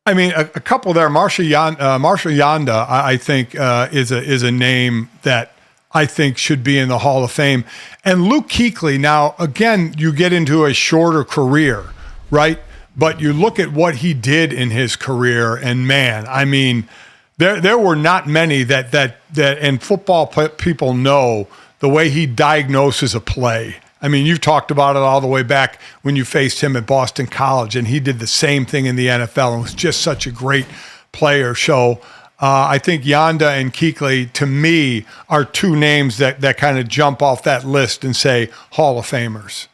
I mean, a couple there. Marshall Yanda, I think, is a name that I think should be in the Hall of Fame. And Luke Kuechly, now, again, you get into a shorter career, right? But you look at what he did in his career, and man, I mean, there were not many that and football people know the way he diagnoses a play. I mean, you've talked about it all the way back when you faced him at Boston College, and he did the same thing in the NFL and was just such a great player. So I think Yanda and Kuechly, to me, are two names that kind of jump off that list and say Hall of Famers.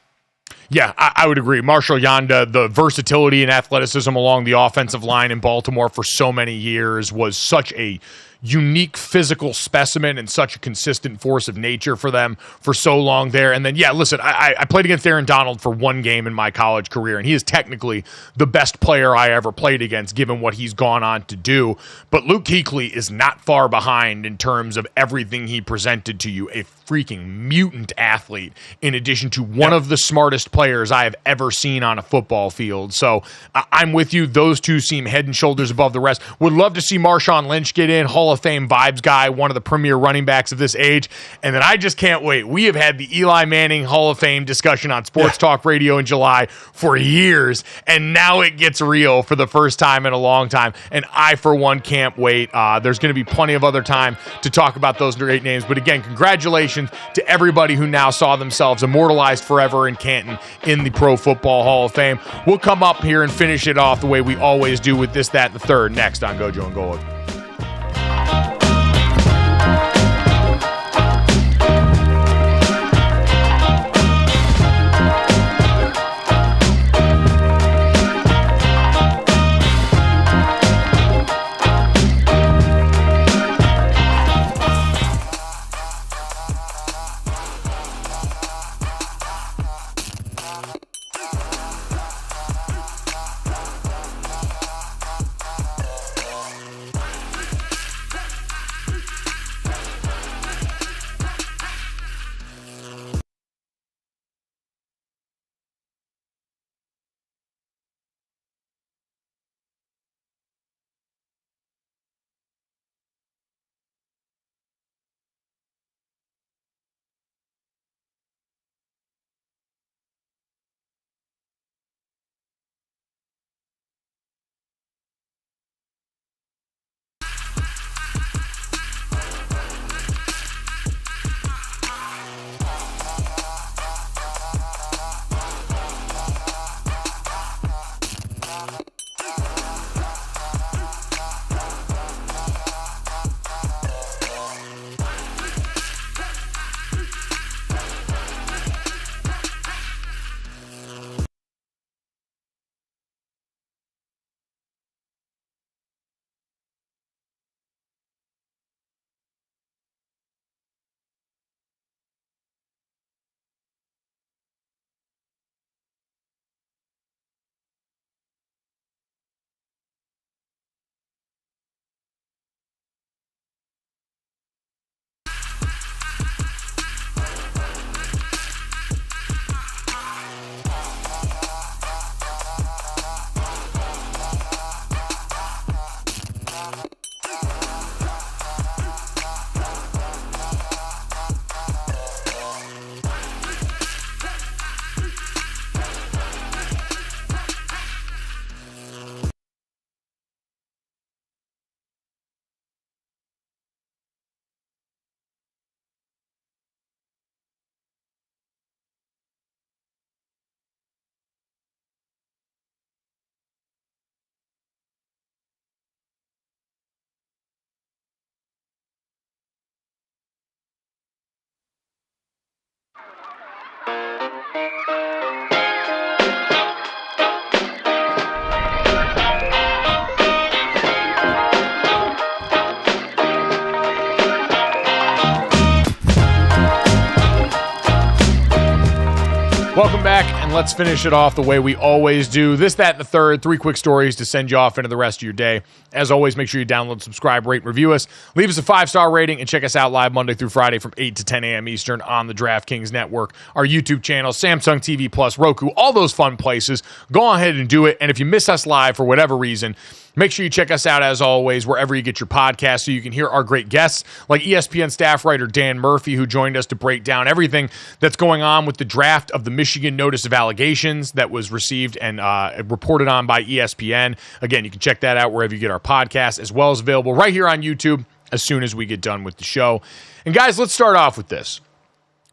Yeah, I would agree. Marshall Yanda, the versatility and athleticism along the offensive line in Baltimore for so many years was such a unique physical specimen and such a consistent force of nature for them for so long there. And then, yeah, listen, I played against Aaron Donald for one game in my college career, and he is technically the best player I ever played against, given what he's gone on to do. But Luke Kuechly is not far behind in terms of everything he presented to you. A freaking mutant athlete, in addition to one of the smartest players I have ever seen on a football field. So I'm with you. Those two seem head and shoulders above the rest. Would love to see Marshawn Lynch get in, Hall of Fame vibes guy, one of the premier running backs of this age. And then I just can't wait. We have had the Eli Manning Hall of Fame discussion on Sports Talk Radio in July for years, and now it gets real for the first time in a long time. And I, for one, can't wait. There's going to be plenty of other time to talk about those great names. But again, congratulations to everybody who now saw themselves immortalized forever in Canton in the Pro Football Hall of Fame. We'll come up here and finish it off the way we always do with this, that, and the third next on GoJo and Golic. Welcome back, and let's finish it off the way we always do. This, that, and the third. 3 quick stories to send you off into the rest of your day. As always, make sure you download, subscribe, rate, and review us. Leave us a 5-star rating, and check us out live Monday through Friday from 8 to 10 a.m. Eastern on the DraftKings Network, our YouTube channel, Samsung TV Plus, Roku, all those fun places. Go ahead and do it, and if you miss us live for whatever reason, make sure you check us out, as always, wherever you get your podcasts so you can hear our great guests like ESPN staff writer Dan Murphy, who joined us to break down everything that's going on with the draft of the Michigan Notice of Allegations that was received and reported on by ESPN. Again, you can check that out wherever you get our podcasts, as well as available right here on YouTube as soon as we get done with the show. And guys, let's start off with this.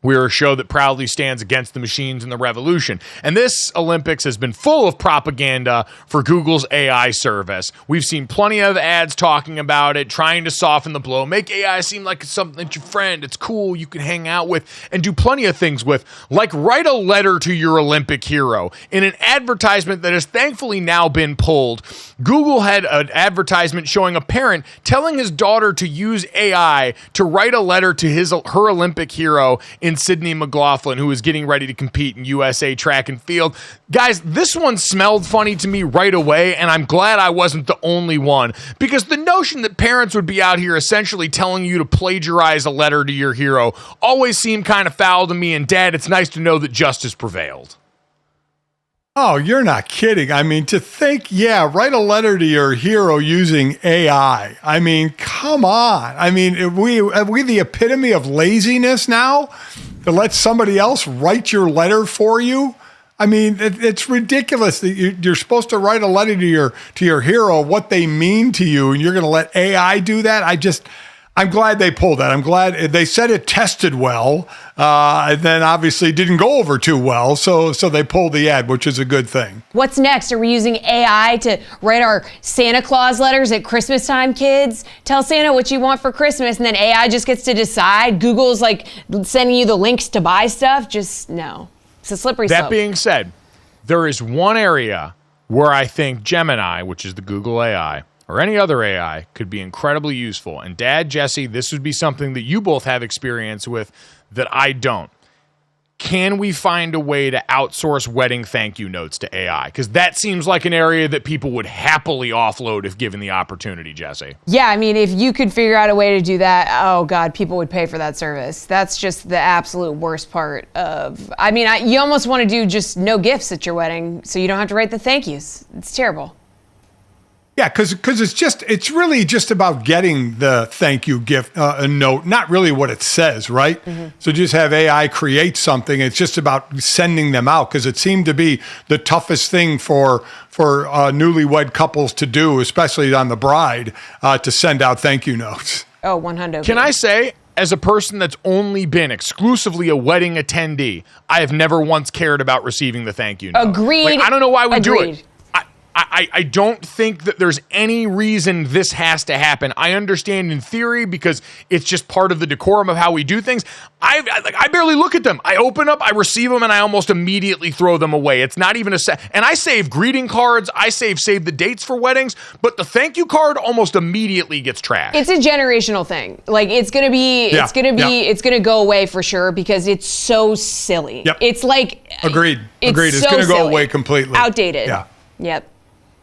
We're a show that proudly stands against the machines and the revolution. And this Olympics has been full of propaganda for Google's AI service. We've seen plenty of ads talking about it, trying to soften the blow, make AI seem like it's something that's your friend, it's cool, you can hang out with, and do plenty of things with, like write a letter to your Olympic hero. In an advertisement that has thankfully now been pulled, Google had an advertisement showing a parent telling his daughter to use AI to write a letter to her Olympic hero in Sydney McLaughlin, who is getting ready to compete in USA track and field. Guys, this one smelled funny to me right away, and I'm glad I wasn't the only one, because the notion that parents would be out here essentially telling you to plagiarize a letter to your hero always seemed kind of foul to me, and Dad, it's nice to know that justice prevailed. Oh, you're not kidding. I mean, to think, write a letter to your hero using AI. I mean, come on. I mean, are we the epitome of laziness now? To let somebody else write your letter for you? I mean, it's ridiculous that you're supposed to write a letter to your hero, what they mean to you, and you're going to let AI do that? I'm glad they pulled that. I'm glad they said it tested well, and then obviously didn't go over too well. So they pulled the ad, which is a good thing. What's next? Are we using AI to write our Santa Claus letters at Christmas time, kids? Tell Santa what you want for Christmas, and then AI just gets to decide. Google's like sending you the links to buy stuff. Just no. It's a slippery slope. That being said, there is one area where I think Gemini, which is the Google AI, or any other AI, could be incredibly useful. And Dad, Jesse, this would be something that you both have experience with that I don't. Can we find a way to outsource wedding thank you notes to AI? Because that seems like an area that people would happily offload if given the opportunity, Jesse. Yeah, I mean, if you could figure out a way to do that, oh God, people would pay for that service. That's just the absolute worst part of, you almost want to do just no gifts at your wedding so you don't have to write the thank yous. It's terrible. Yeah, because it's really just about getting the thank you gift a note, not really what it says, right? Mm-hmm. So just have AI create something. It's just about sending them out, because it seemed to be the toughest thing for newlywed couples to do, especially on the bride, to send out thank you notes. Oh, 100. Can I say, as a person that's only been exclusively a wedding attendee, I have never once cared about receiving the thank you note. Agreed. I don't know why we do Agreed. it. I don't think that there's any reason this has to happen. I understand in theory because it's just part of the decorum of how we do things. I barely look at them. I open up, I receive them, and I almost immediately throw them away. It's not even and I save greeting cards. I save the dates for weddings, but the thank you card almost immediately gets trashed. It's a generational thing. Like it's gonna go away for sure because it's so silly. Yep. It's like agreed. It's so gonna go silly. away completely. Outdated. Yeah. Yep.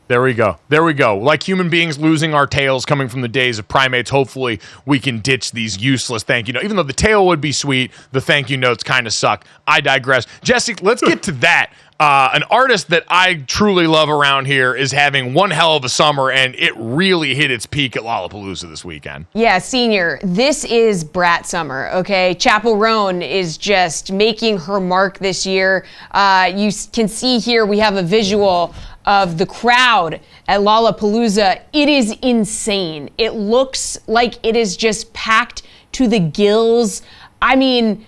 There we go. Like human beings losing our tails coming from the days of primates, hopefully we can ditch these useless thank you notes. Even though the tail would be sweet, the thank you notes kind of suck. I digress. Jesse, let's get to that. An artist that I truly love around here is having one hell of a summer, and it really hit its peak at Lollapalooza this weekend. Yeah, Senior, this is Brat Summer, okay? Chapel Roan is just making her mark this year. You can see here we have a visual of the crowd at Lollapalooza. It is insane. It looks like it is just packed to the gills. I mean,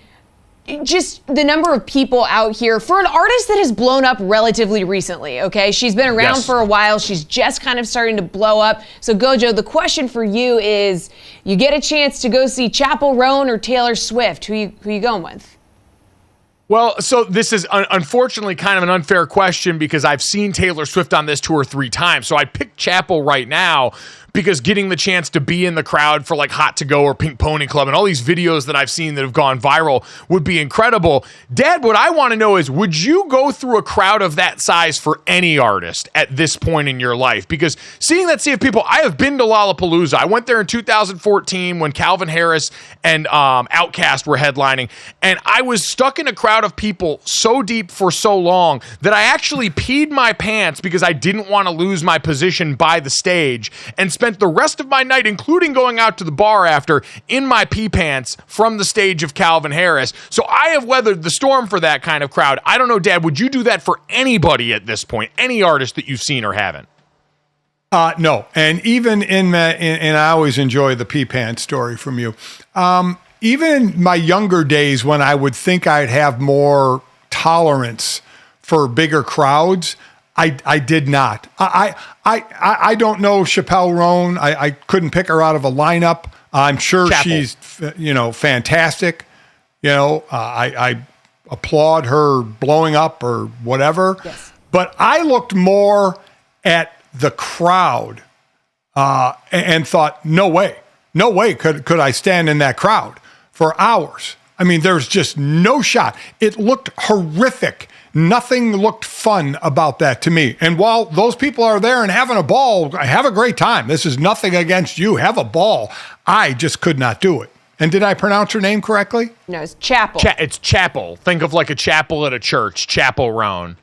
just the number of people out here for an artist that has blown up relatively recently, okay? She's been around for a while. She's just kind of starting to blow up. So GoJo, the question for you is, you get a chance to go see Chapel Roan or Taylor Swift. Who you going with? Well, so this is unfortunately kind of an unfair question because I've seen Taylor Swift on this tour 3 times. So I picked Chapel right now because getting the chance to be in the crowd for like Hot to Go or Pink Pony Club and all these videos that I've seen that have gone viral would be incredible. Dad, what I want to know is, would you go through a crowd of that size for any artist at this point in your life? Because seeing that sea of people, I have been to Lollapalooza. I went there in 2014 when Calvin Harris and Outkast were headlining, and I was stuck in a crowd of people so deep for so long that I actually peed my pants because I didn't want to lose my position by the stage, and spent the rest of my night, including going out to the bar after, in my pee pants from the stage of Calvin Harris. So I have weathered the storm for that kind of crowd. I don't know, Dad, would you do that for anybody at this point? Any artist that you've seen or haven't? No. And even and I always enjoy the pee pants story from you. Even in my younger days when I would think I'd have more tolerance for bigger crowds, I did not. I don't know Chappelle Roan. I couldn't pick her out of a lineup. I'm sure Chapel. She's fantastic. I applaud her blowing up or whatever. Yes. But I looked more at the crowd and thought, no way could I stand in that crowd for hours. I mean, there's just no shot. It looked horrific. Nothing looked fun about that to me. And while those people are there and having a ball, have a great time. This is nothing against you. Have a ball. I just could not do it. And did I pronounce her name correctly? No, it's Chapel. It's Chapel. Think of like a chapel at a church. Chapel Roan.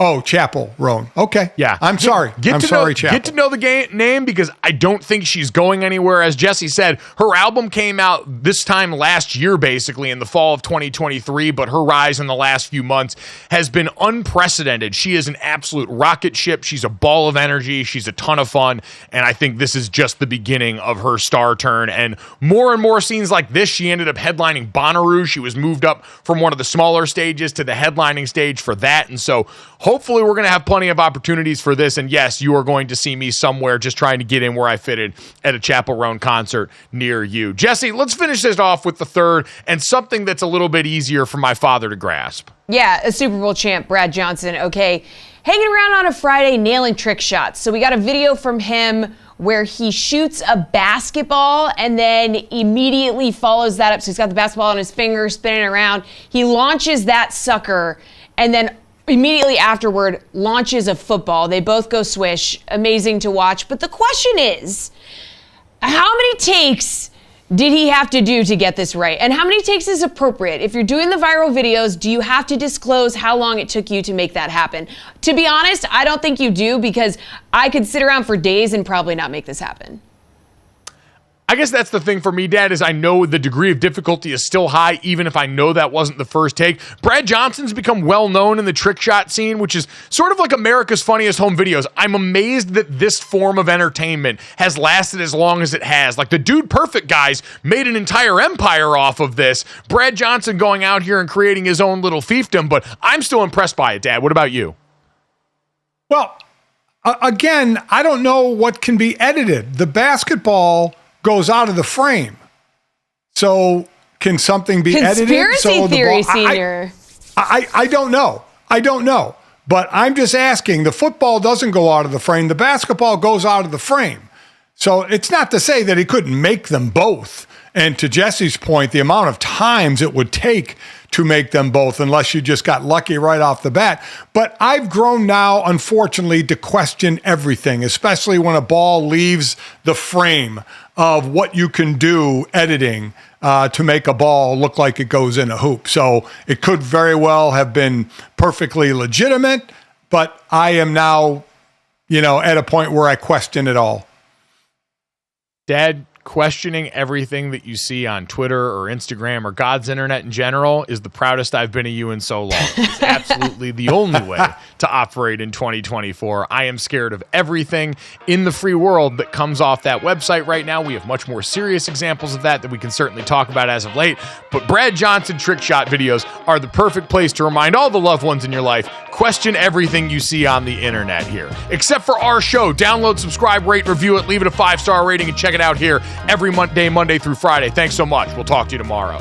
Oh, Chapel Roan. Okay. Yeah. I'm sorry. Chapel. Get to know the name because I don't think she's going anywhere. As Jesse said, her album came out this time last year, basically in the fall of 2023, but her rise in the last few months has been unprecedented. She is an absolute rocket ship. She's a ball of energy. She's a ton of fun. And I think this is just the beginning of her star turn. And more scenes like this. She ended up headlining Bonnaroo. She was moved up from one of the smaller stages to the headlining stage for that. And so hopefully we're going to have plenty of opportunities for this. And yes, you are going to see me somewhere just trying to get in where I fitted at a Chapel Roan concert near you. Jesse, let's finish this off with the third and something that's a little bit easier for my father to grasp. Yeah, a Super Bowl champ, Brad Johnson. Okay, hanging around on a Friday, nailing trick shots. So we got a video from him where he shoots a basketball and then immediately follows that up. So he's got the basketball on his finger, spinning around. He launches that sucker and then immediately afterward launches a football. They both go swish. Amazing to watch. But the question is, how many takes did he have to do to get this right? And how many takes is appropriate? If you're doing the viral videos, do you have to disclose how long it took you to make that happen? To be honest, I don't think you do, because I could sit around for days and probably not make this happen. I guess that's the thing for me, Dad, is I know the degree of difficulty is still high, even if I know that wasn't the first take. Brad Johnson's become well known in the trick shot scene, which is sort of like America's Funniest Home Videos. I'm amazed that this form of entertainment has lasted as long as it has. Like the Dude Perfect guys made an entire empire off of this. Brad Johnson going out here and creating his own little fiefdom, but I'm still impressed by it, Dad. What about you? Well, again, I don't know what can be edited. The basketball goes out of the frame. So can something be edited? Conspiracy theory, Senior. I don't know. I don't know. But I'm just asking, the football doesn't go out of the frame. The basketball goes out of the frame. So it's not to say that he couldn't make them both. And to Jesse's point, the amount of times it would take to make them both, unless you just got lucky right off the bat. But I've grown now, unfortunately, to question everything, especially when a ball leaves the frame of what you can do editing to make a ball look like it goes in a hoop. So it could very well have been perfectly legitimate, but I am now, at a point where I question it all. Dad, questioning everything that you see on Twitter or Instagram or God's internet in general is the proudest I've been of you in so long. It's absolutely the only way to operate in 2024. I am scared of everything in the free world that comes off that website right now. We have much more serious examples of that we can certainly talk about as of late. But Brad Johnson trick shot videos are the perfect place to remind all the loved ones in your life, question everything you see on the internet here. Except for our show. Download, subscribe, rate, review it, leave it a 5-star rating, and check it out here every Monday through Friday. Thanks so much. We'll talk to you tomorrow.